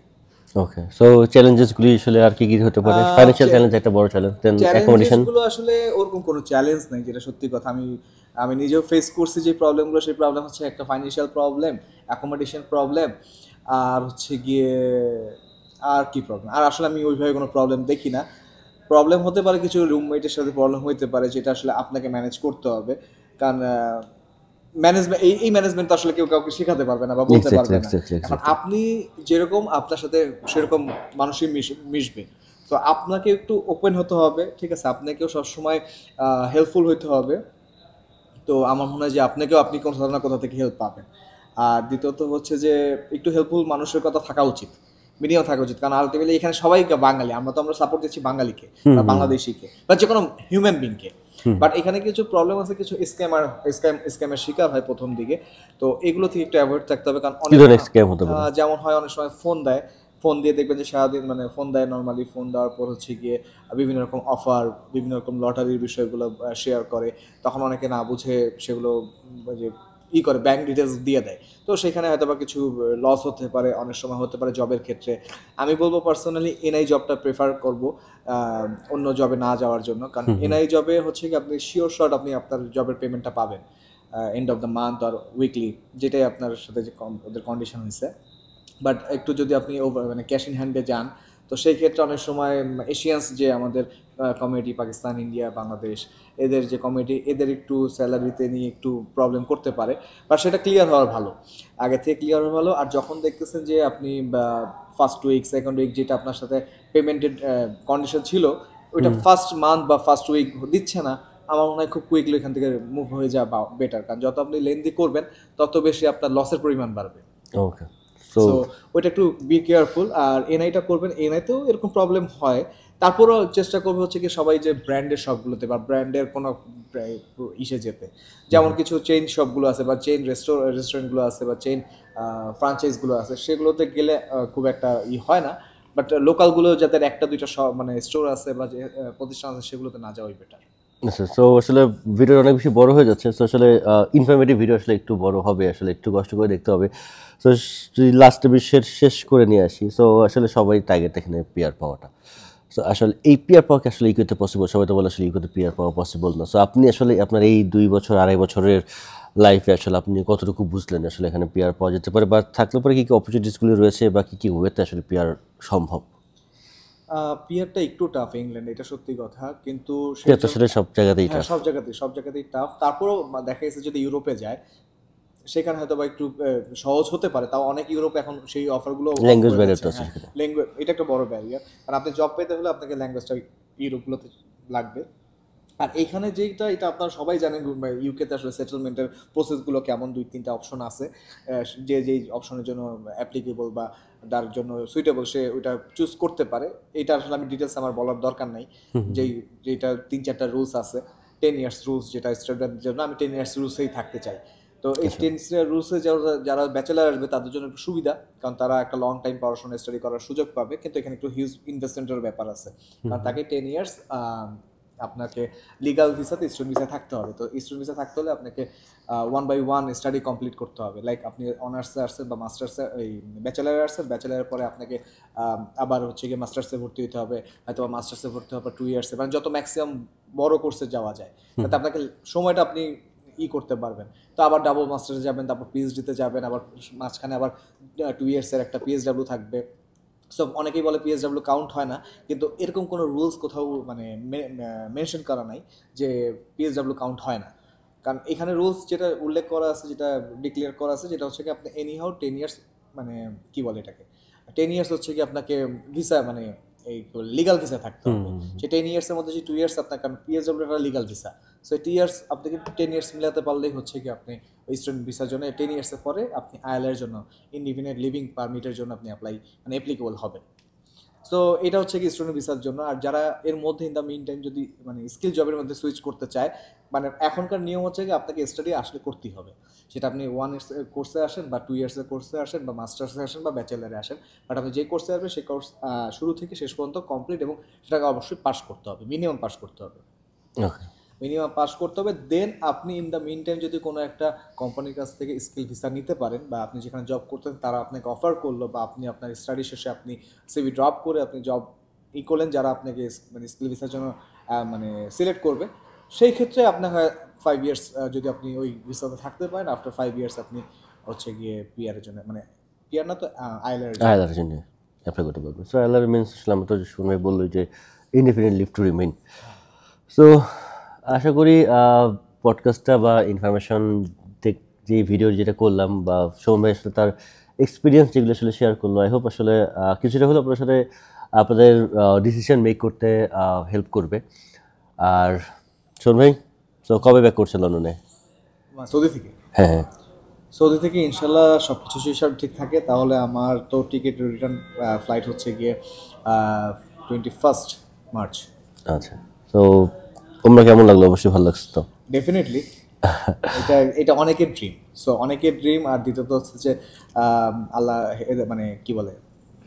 ওকে। সো চ্যালেঞ্জেসগুলি আসলে আর কি কি হতে পারে? ফাইন্যান্সিয়াল চ্যালেঞ্জ একটা বড় চ্যালেঞ্জ, দেন অ্যাকোমোডেশন। চ্যালেঞ্জেসগুলো আসলে ওরকম কোনো চ্যালেঞ্জ নেই, যেটা সত্যি কথা। আমি আমি নিজেও ফেস করছি যে প্রবলেমগুলো, সেই প্রবলেম হচ্ছে একটা ফাইন্যান্সিয়াল প্রবলেম, অ্যাকোমোডেশন প্রবলেম, আর হচ্ছে গিয়ে আর কি প্রবলেম, আর আসলে আমি ওইভাবে কোনো প্রবলেম দেখি না। প্রবলেম হতে পারে কিছু রুমমেটের সাথে প্রবলেম হইতে পারে, যেটা আসলে আপনাকে ম্যানেজ করতে হবে। কারণ ম্যানেজমেন্ট এই ম্যানেজমেন্ট তো আসলে কেউ কাউকে শেখাতে পারবে না বা বলতে এক্স্যাক্টলি, পারবে না। এক্স্যাক্টলি, এখন এক্স্যাক্টলি। আপনি যেরকম আপনার সাথে সেরকম মানুষই মিশবে। তো আপনাকে একটু ওপেন হতে হবে, ঠিক আছে? আপনাকেও সবসময় হেল্পফুল হইতে হবে। তো আমার মনে হয় যে আপনাকেও আপনি কোথাও না কোথা থেকে হেল্প পাবেন। আর দ্বিতীয়ত হচ্ছে যে একটু হেল্পফুল মানুষের কথা থাকা উচিত, মিনিমাম থাকা উচিত। কারণ আলটিমেটলি এখানে সবাই বাঙালি, আমরা সাপোর্ট দিচ্ছি বাঙালিকে বা বাংলাদেশিকে বা যে কোনো হিউম্যান বিংকে। বাট এখানে কিছু প্রবলেম আছে, কিছু স্ক্যামের শিকার হয় প্রথম দিকে। তো এগুলো থেকে একটু অ্যাভয়েড থাকতে হবে, কারণ কি অনেক ধরনের স্ক্যাম হতে পারে? যেমন হয় অনেক সময় ফোন দেয়, ফোন দিয়ে দেখবেন যে সারাদিন মানে ফোন দেয়, নর্মালি ফোন দেওয়ার পর হচ্ছে গিয়ে বিভিন্ন রকম অফার, বিভিন্ন রকম লটারির বিষয়গুলো শেয়ার করে। তখন অনেকে না বুঝে সেগুলো ওই যে করে, ব্যাংক ডিটেলস দিয়ে দেয়। তো সেখানে হয়তো বা কিছু লস হতে পারে, অনেক সময় হতে পারে জবের ক্ষেত্রে। আমি বলবো পার্সোনালি এনআই জবটা প্রেফার করব অন্য জবে না যাওয়ার জন্য, কারণ এনআই জবে হচ্ছে কি আপনি শিওর শট আপনি আপনার জবের পেমেন্টটা পাবেন এন্ড অফ দ্য মান্থ আর উইকলি, যেটাই আপনার সাথে যে ওদের কন্ডিশন হয়েছে। বাট একটু যদি আপনি মানে ক্যাশ ইন হ্যান্ডে যান, তো সেই ক্ষেত্রে অনেক সময় এশিয়ানস যে আমাদের কমিউনিটি, পাকিস্তান, ইন্ডিয়া, বাংলাদেশ, এদের যে কমিউনিটি, এদের একটু স্যালারিতে নিয়ে একটু প্রবলেম করতে পারে, বা সেটা ক্লিয়ার হওয়ার ভালো, আগে থেকে ক্লিয়ার হওয়ার ভালো। আর যখন দেখতেছেন যে আপনি ফার্স্ট উইক, সেকেন্ড উইক যেটা আপনার সাথে পেমেন্টেড কন্ডিশন ছিল, ওইটা ফার্স্ট মান্থ বা ফার্স্ট উইক দিচ্ছে না, আমার মনে হয় খুব কুইকলি এখান থেকে মুভ হয়ে যাওয়া বেটার, কারণ যত আপনি লেন্দি করবেন তত বেশি আপনার লসের পরিমাণ বাড়বে। ওকে, সো ওইটা একটু বি কেয়ারফুল। আর এনআইটা করবেন, এনআইতেও এরকম প্রবলেম হয়, তারপরেও চেষ্টা করবো হচ্ছে কি সবাই যে ব্র্যান্ডের শপগুলোতে বা ব্র্যান্ডের কোনো ইসে যেতে, যেমন কিছু চেইন শপগুলো আছে বা চেইন রেস্টুরেন্টগুলো আছে বা চেইন ফ্রাঞ্চাইজগুলো আছে, সেগুলোতে গেলে খুব একটা হয় না। বাট লোকালগুলো যাদের একটা দুইটা মানে স্টোর আছে বা যে প্রতিষ্ঠান আছে, সেগুলোতে না যাওয়াই বেটার। আচ্ছা, সো আসলে ভিডিও অনেক বেশি বড় হয়ে যাচ্ছে। সো আসলে ইনফরমেটিভ ভিডিও আসলে একটু বড় হবে, আসলে একটু কষ্ট করে দেখতে হবে। সো যদি লাস্টে বিশ্বের শেষ করে নিয়ে আসি, সো আসলে সবাই টার্গেট এখানে পিআর পাওয়াটা। সো আসলে এই পিআর পাওয়া আসলে ইকুইতে পসিবল? সবাই তো বলে আসলে ইকুইতে পিআর পাওয়া পসিবল না। সো আপনি আসলে আপনার এই 2 বছর 2.5 বছরের লাইফে আসলে আপনি কতটুকু বুঝলেন আসলে এখানে পিআর পাওয়া যেতে পারে, বা থাকলে পরে কী কী অপরচুনিটিসগুলি রয়েছে, বা কী কী ওয়েতে আসলে পিআর সম্ভব? পিয়ারটা একটু টাফ ইংল্যান্ডে, এটা সত্যি কথা, কিন্তু পিআর তো আসলে সব জায়গাতেই হ্যাঁ, tough। সব জায়গাতেই টাফ। তারপরেও দেখা গেছে যদি ইউরোপে যায়, সেখানে হয়তো বা একটু সহজ হতে পারে, তাও অনেক ইউরোপ এখন সেই অফারগুলো ল্যাঙ্গুয়েজ ব্যারিয়ার তো আছে হ্যাঁ, সেখানে। ল্যাঙ্গুয়েজ এটা একটা বড় ব্যারিয়ার, কারণ আপনি জব পেতে হলে আপনাকে ল্যাঙ্গুয়েজটা ইউরোপগুলোতে লাগবে। আর এইখানে যেটা, এটা আপনারা সবাই জানেন, ইউকেতে আসলে সেটেলমেন্টের প্রসেসগুলো কেমন, 2-3টা অপশন আছে, যে যেই অপশনের জন্য অ্যাপ্লিকেবল বা যার জন্য সুইটেবল সে ওইটা চুজ করতে পারে। এটা আসলে আমি ডিটেলস আমার বলার দরকার নাই, যেটা 3-4টা রুলস আছে। 10 ইয়ার্স রুলস, যেটা স্টুডেন্টদের জন্য, আমি 10 ইয়ার্স রুলসেই থাকতে চাই। তো এই 10 ইয়ার রুলসে যারা ব্যাচেলার আসবে তাদের জন্য একটু সুবিধা, কারণ তারা একটা লং টাইম পড়াশোনা স্টাডি করার সুযোগ পাবে, কিন্তু এখানে একটু হিউজ ইনভেস্টমেন্টের ব্যাপার আছে, কারণ তাকে 10 ইয়ার্স আপনাকে লিগাল ভিসাতে স্টুডেন্ট ভিসা থাকতে হবে। তো স্টুডেন্ট ভিসা থাকতে হলে আপনাকে 1 by 1 স্টাডি কমপ্লিট করতে হবে, লাইক আপনি অনার্সে আসছেন বা মাস্টার্সে, এই ব্যাচেলারে আসছেন, ব্যাচেলারের পরে আপনাকে আবার হচ্ছে গিয়ে মাস্টার্সে ভর্তি হতে হবে, হয়তো মাস্টার্সে ভর্তি হওয়ার পর 2 ইয়ার্সে, মানে যত ম্যাক্সিমাম বড় কোর্সে যাওয়া যায়, তাতে আপনাকে সময়টা আপনি করতে পারবেন। তো আবার ডাবল মাস্টার্সে যাবেন, তারপর পিএইচডিতে যাবেন, আবার মাঝখানে আবার 2 ইয়ার্সের একটা পিএসডাব্লিউ থাকবে। সো অনেকেই বলে পিএসডাব্লিউ কাউন্ট হয় না, কিন্তু এরকম কোনো রুলস কোথাও মানে মেনশন করা নাই যে পিএসডাব্লিউ কাউন্ট হয় না। কারণ এখানে রুলস যেটা উল্লেখ করা আছে, যেটা ডিক্লেয়ার করা আছে, যেটা হচ্ছে কি আপনি এনিহাউ 10 ইয়ার্স, মানে কি বলে এটাকে, 10 ইয়ার্স হচ্ছে কি আপনাকে ভিসা, মানে এই লিগাল ভিসা থাকতে হবে। সেই 10 ইয়ার্সের মধ্যে যে 2 ইয়ার্স আপনার, কারণ পিএসডাব্লিউ একটা লিগাল ভিসা, সো 2 ইয়ার্স আপনি 10 ইয়ার্স মিলাতে পারলেই হচ্ছে কি আপনি ওই স্টুডেন্ট ভিসার জন্য 10 ইয়ার্সের পরে আপনি আইএলএর জন্য, ইনডিফিনিট লিভিং পারমিটের জন্য আপনি মানে অ্যাপ্লিকেবল হবেন। সো এটা হচ্ছে কি স্টুডেন্ট ভিসার জন্য। আর যারা এর মধ্যে ইন দ্য মিন টাইম যদি মানে স্কিল জবের মধ্যে সুইচ করতে চায়, মানে এখনকার নিয়ম হচ্ছে কি আপনাকে স্টাডি আসলে করতেই হবে, সেটা আপনি 1 ইয়ার্স কোর্সে আসেন বা 2 ইয়ার্সের কোর্সে আসেন বা মাস্টার্সে আসেন বা ব্যাচেলারে আসেন, বাট আপনি যে কোর্সে আসবেন সেই কোর্স শুরু থেকে শেষ পর্যন্ত কমপ্লিট, এবং সেটাকে অবশ্যই পাস করতে হবে, মিনিমাম পাস করতে হবে, মিনিমাম পাস করতে হবে। দেন আপনি ইন দ্য মিন টাইম যদি কোনো একটা কোম্পানির কাছ থেকে স্কিল ভিসা নিতে পারেন, বা আপনি যেখানে জব করতেন তারা আপনাকে অফার করলো, বা আপনি আপনার স্টাডি শেষে আপনি সিভি ড্রপ করে আপনি জব করলেন, যারা আপনাকে মানে স্কিল ভিসার জন্য মানে সিলেক্ট করবে, সেই ক্ষেত্রে আপনাকে 5 ইয়ার্স যদি আপনি ওই ভিসাতে থাকতে পারেন, আফটার 5 ইয়ার্স আপনি হচ্ছে গিয়ে পিআরের জন্য, মানে পিআর না তো আইএলআর জন্য অ্যাপ্লাই করতে পারবেন। সো আইএলআর মিনস আসলে আমরা তো শুনে বললো যে indefinite leave to remain. So আশা করি পডকাস্টটা বা ইনফরমেশন যে ভিডিও যেটা করলাম, বা সৌম্য আসলে তার এক্সপিরিয়েন্স যেগুলো আসলে শেয়ার করলো, আই হোপ আসলে কিছুটা হলেও আপনার সাথে আপনাদের ডিসিশন মেক করতে হেল্প করবে। আর শোন ভাই, তো কবে ব্যাক করছে লন্ডনে? সৌদি থেকে। হ্যাঁ, সৌদি থেকে ইনশাল্লাহ সব কিছু হিসাব ঠিক থাকে, তাহলে আমার তো টিকিট রিটার্ন ফ্লাইট হচ্ছে গিয়ে 21 মার্চ। আচ্ছা। তো তোমরা কেমন লাগলো? অবশ্যই ভালো লাগছে তো। ডেফিনেটলি এটা অনেকের ড্রিম। সো অনেকের ড্রিম। আর দ্বিতীয়ত হচ্ছে যে আল্লাহ মানে কি বলে,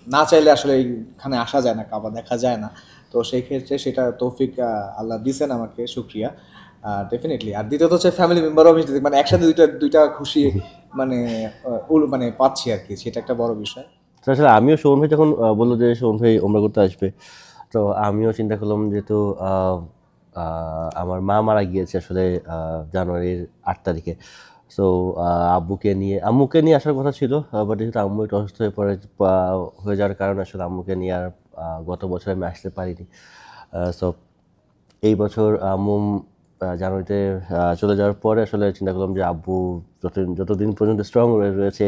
না চাইলে আসলে এইখানে আসা যায় না, কাবা দেখা যায় না। তো সেই ক্ষেত্রে সেটা তৌফিক আল্লাহ দিয়েছেন আমাকে, শুকরিয়া। ডেফিনেটলি। আর দ্বিতীয়ত হচ্ছে ফ্যামিলি মেম্বারও আমি মানে একসাথে দুইটা খুশি মানে মানে পাচ্ছি আর কি, সেটা একটা বড় বিষয়। তো আসলে আমিও শোভন ভাই যখন বললো যে শোভন ভাই ওমরা করতে আসবে, তো আমিও চিন্তা করলাম যেহেতু আমার মা মারা গিয়েছে আসলে জানুয়ারির 8 তারিখে। সো আম্মুকে নিয়ে আসার কথা ছিল, বাট যেহেতু আম্মু একটু অসুস্থ হয়ে যাওয়ার কারণে আসলে আম্মুকে নিয়ে আর গত বছর আমি আসতে পারিনি। সো এই বছর আম্মু জানুয়ারিতে চলে যাওয়ার পরে আসলে চিন্তা করলাম যে আব্বু যতদিন পর্যন্ত স্ট্রং রয়েছে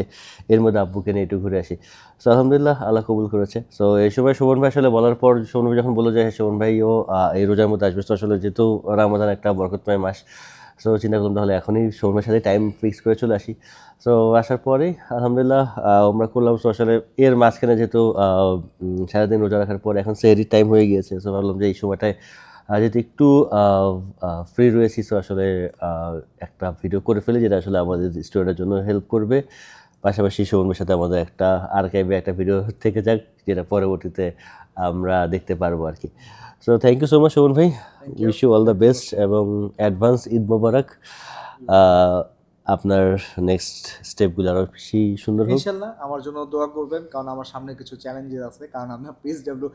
এর মধ্যে আব্বুকে নিয়ে একটু ঘুরে আসি। সো আলহামদুলিল্লাহ আল্লাহ কবুল করেছে। সো এই সময় শোভন ভাই আসলে বলার পর শোভন ভাই যখন বললো যে শোভন ভাইও এই রোজার মধ্যে আসবে, তো আসলে যেহেতু রামাদান একটা বরকতময় মাস, সো চিন্তা করলাম তাহলে এখনই শোভন ভাইয়ের সাথে টাইম ফিক্স করে চলে আসি। সো আসার পরেই আলহামদুলিল্লাহ আমরা করলাম। সো আসলে এর মাঝখানে যেহেতু সারাদিন রোজা রাখার পর এখন সেহরির টাইম হয়ে গিয়েছে, সো ভাবলাম যে এই সময়টায় যেহেতু একটু ফ্রি রয়েছি, সো আসলে একটা ভিডিও করে ফেলি যেটা আসলে আমাদের স্টুডেন্টের জন্য হেল্প করবে, পাশাপাশি শোভনের সাথে আমাদের একটা আর্কাইভে একটা ভিডিও থেকে যাক যেটা পরবর্তীতে আমরা দেখতে পারবো আর কি। So thank you so much Shovon ভাই, wish you all the best এবং অ্যাডভান্স ঈদ মোবারক। আপনার নেক্সট স্টেপগুলো আরও বেশি সুন্দর হোক ইনশাল্লাহ। আমার জন্য দোয়া করবেন, কারণ আমার সামনে কিছু চ্যালেঞ্জেস আছে, কারণ আমি পিএসডব্লিউ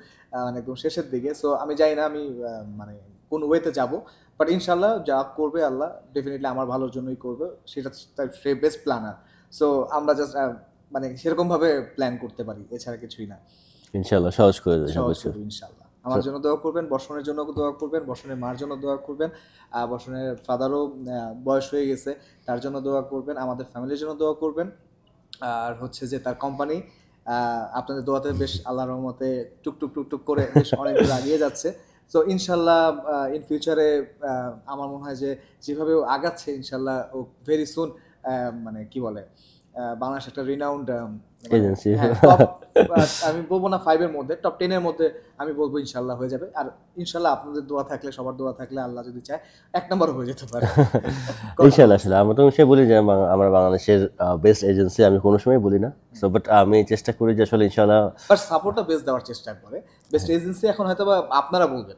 মানে একদম শেষের দিকে। সো আমি জানি না আমি মানে কোন ওয়েতে যাব, বাট ইনশাল্লাহ যা করবে আল্লাহ ডেফিনেটলি আমার ভালোর জন্যই করবে, সেটা সে বেস্ট প্ল্যানার। সো আমরা জাস্ট মানে সেরকমভাবে প্ল্যান করতে পারি, এছাড়া কিছুই না। ইনশাল্লাহ সহজ করে দেবে সব সহজ কিছু। করবো ইনশাল্লাহ। আমার জন্য দোয়া করবেন, বর্ষণের জন্য দোয়া করবেন, বর্ষণের মার জন্য দোয়া করবেন, বর্ষণের ফাদারও বয়স হয়ে গেছে, তার জন্য দোয়া করবেন, আমাদের ফ্যামিলির জন্য দোয়া করবেন। আর হচ্ছে যে তার কোম্পানি আপনাদের দোয়াতে বেশ আল্লাহর রহমতে টুকটুক টুকটুক করে বেশ অনেক দূর এগিয়ে যাচ্ছে। সো ইনশাল্লাহ ইন ফিউচারে আমার মনে হয় যে যেভাবে ও আগাচ্ছে ইনশাল্লাহ ও ভেরি সুন মানে কি বলে বাংলাদেশ একটা রিনাউন্ড এজেন্সি। আমি বলবো না 5 এর মধ্যে, টপ 10 এর মধ্যে আমি বলবো ইনশাল্লাহ হয়ে যাবে। আর ইনশাল্লাহ আপনাদের দোয়া থাকলে, সবার দোয়া থাকলে, আল্লাহ যদি চায় 1 নম্বর হয়ে যেতে পারে ইনশাল্লাহ। আসলে আমরা তো সে বলি যে আমরা বাংলাদেশের বেস্ট এজেন্সি, আমি কোনো সময় বলি না। সো বাট আমি চেষ্টা করি যে আসলে ইনশাল্লাহ বাট সাপোর্টটা বেস্ট দেওয়ার চেষ্টা করে। বেস্ট এজেন্সি এখন হয়তো বা আপনারা বলবেন,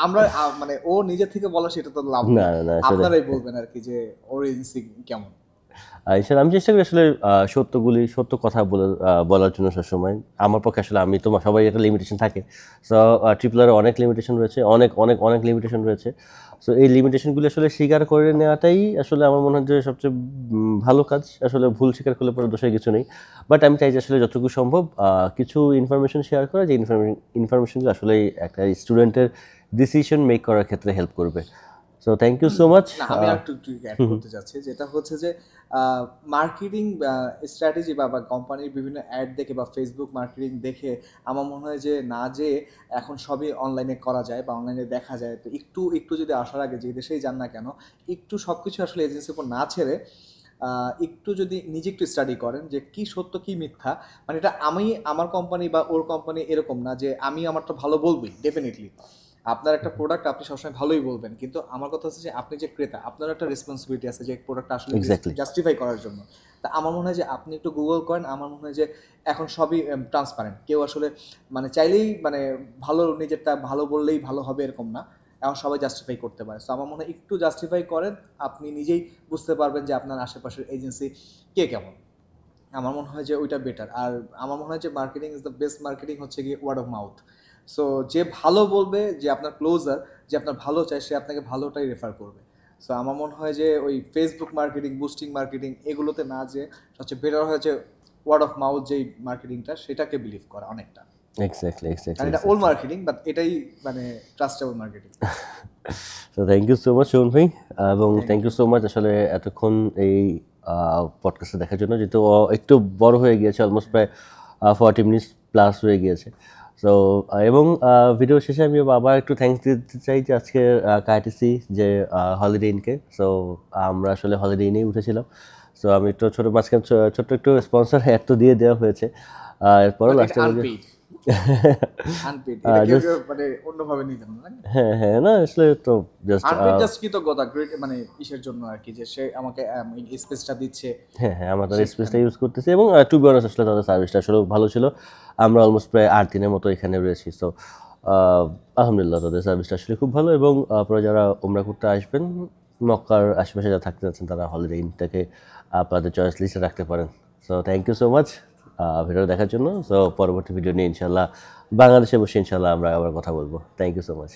আমরা মানে ও নিজে থেকে বলা সেটা তো লাভ না, নেই, না, আসলে আপনারাই বলবেন আর কি যে ওর এজেন্সি কেমন। ইনশাল্লাহ আমি চেষ্টা করি আসলে সত্য কথা বলার জন্য সবসময়। আমার পক্ষে আসলে আমি তো সবাই একটা লিমিটেশন থাকে। সো ট্রিপলারে অনেক লিমিটেশন রয়েছে, অনেক অনেক অনেক লিমিটেশন রয়েছে। সো এই লিমিটেশনগুলি আসলে স্বীকার করে নেওয়াটাই আসলে আমার মনে হয় যে সবচেয়ে ভালো কাজ। আসলে ভুল স্বীকার করলে পরে দোষের কিছু নেই, বাট আমি চাই যে আসলে যতটুকু সম্ভব কিছু ইনফরমেশন শেয়ার করা, যে ইনফরমেশনগুলো আসলে একটা স্টুডেন্টের ডিসিশন মেক করার ক্ষেত্রে হেল্প করবে। So thank you so much. না, আমি একটু অ্যাড করতে যাচ্ছি, যেটা হচ্ছে যে মার্কেটিং স্ট্র্যাটেজি বা কোম্পানির বিভিন্ন অ্যাড দেখে বা ফেসবুক মার্কেটিং দেখে আমার মনে হয় যে না, যে এখন সবই অনলাইনে করা যায় বা অনলাইনে দেখা যায়, তো একটু একটু যদি আসার আগে যে দেশেই যান না কেন, একটু সব কিছু আসলে এজেন্সির উপর না ছেড়ে একটু যদি নিজে একটু স্টাডি করেন যে কি সত্য কি মিথ্যা, মানে এটা আমি আমার কোম্পানি বা ওর কোম্পানি এরকম না যে আমি আমারটা ভালো বলবই। ডেফিনেটলি আপনার একটা প্রোডাক্ট আপনি সবসময় ভালোই বলবেন, কিন্তু আমার কথা হচ্ছে যে আপনি যে ক্রেতা, আপনার একটা রেসপন্সিবিলিটি আছে যে প্রোডাক্টটা আসলে Exactly. জাস্টিফাই করার জন্য। তা আমার মনে হয় যে আপনি একটু গুগল করেন, আমার মনে হয় যে এখন সবই ট্রান্সপারেন্ট, কেউ আসলে মানে চাইলেই মানে ভালো নিজেরটা ভালো বললেই ভালো হবে এরকম না, এখন সবাই জাস্টিফাই করতে পারে। সো আমার মনে হয় একটু জাস্টিফাই করেন, আপনি নিজেই বুঝতে পারবেন যে আপনার আশেপাশের এজেন্সি কে কেমন। আমার মনে হয় যে ওইটা বেটার। আর আমার মনে হয় যে marketing is the best marketing হচ্ছে গিয়ে ওয়ার্ড অফ মাউথ। সো যে ভালো বলবে, যে আপনার ক্লোজার, যে আপনার ভালো চায়, সে আপনাকে ভালোটাই রেফার করবে। সো আমার মনে হয় যে ওই ফেসবুক মার্কেটিং, বুস্টিং মার্কেটিং এগুলোতে না, যে সবচেয়ে বেটার হয় যে ওয়ার্ড অফ মাউথ যেই মার্কেটিংটা, সেটাকে বিলিভ করা অনেকটা। এক্স্যাক্টলি কারণ এটা ওল্ড মার্কেটিং, বাট এটাই মানে ট্রাস্টেবল মার্কেটিং। তো thank you so much Shovon ভাই, এবং থ্যাংক ইউ সো মাচ আসলে এতক্ষণ এই পডকাস্টে দেখার জন্য, যেহেতু একটু বড় হয়ে গিয়েছে, অলমোস্ট প্রায় 40 মিনিটস প্লাস হয়ে গিয়েছে। সো এবং ভিডিও শেষে আমি আবার একটু থ্যাঙ্কস দিতে চাই যে আজকে কাইটিসি যে হলিডে ইনকে। সো আমরা আসলে হলিডে ইনেই উঠেছিলাম। সো আমি একটু মাঝখানে ছোট্ট একটু স্পন্সর অ্যাড তো দিয়ে দেওয়া হয়েছে, এরপরও লাস্টে আনপেড, এটা কেউ মানে অন্যভাবে নিতেন না। হ্যাঁ হ্যাঁ, না আসলে তো জাস্ট কৃতজ্ঞতা, গ্রেট মানে ইসের জন্য আর কি, যে সে আমাকে স্পেসটা দিচ্ছে। হ্যাঁ হ্যাঁ, আমরা তাদের স্পেসটা ইউজ করতেছি, এবং টু বি অনেস্ট আসলে তাদের সার্ভিসটা আসলে ভালো ছিল। আমরা অলমোস্ট প্রায় 8 দিনের মতো এখানে রয়েছি। সো আলহামদুলিল্লাহ তাদের সার্ভিসটা আসলে খুব ভালো, এবং আপনারা যারা উমরা করতে আসবেন মক্কার আশেপাশে যারা থাকতে যাচ্ছেন তারা হলিডে ইনটাকে আপনাদের চয়েস লিস্টে রাখতে পারেন। So thank you so much video দেখার জন্য। সো পরবর্তী ভিডিও নিয়ে ইনশাল্লাহ বাংলাদেশে বসে ইনশাল্লাহ আমরা আবার কথা বলবো। Thank you so much.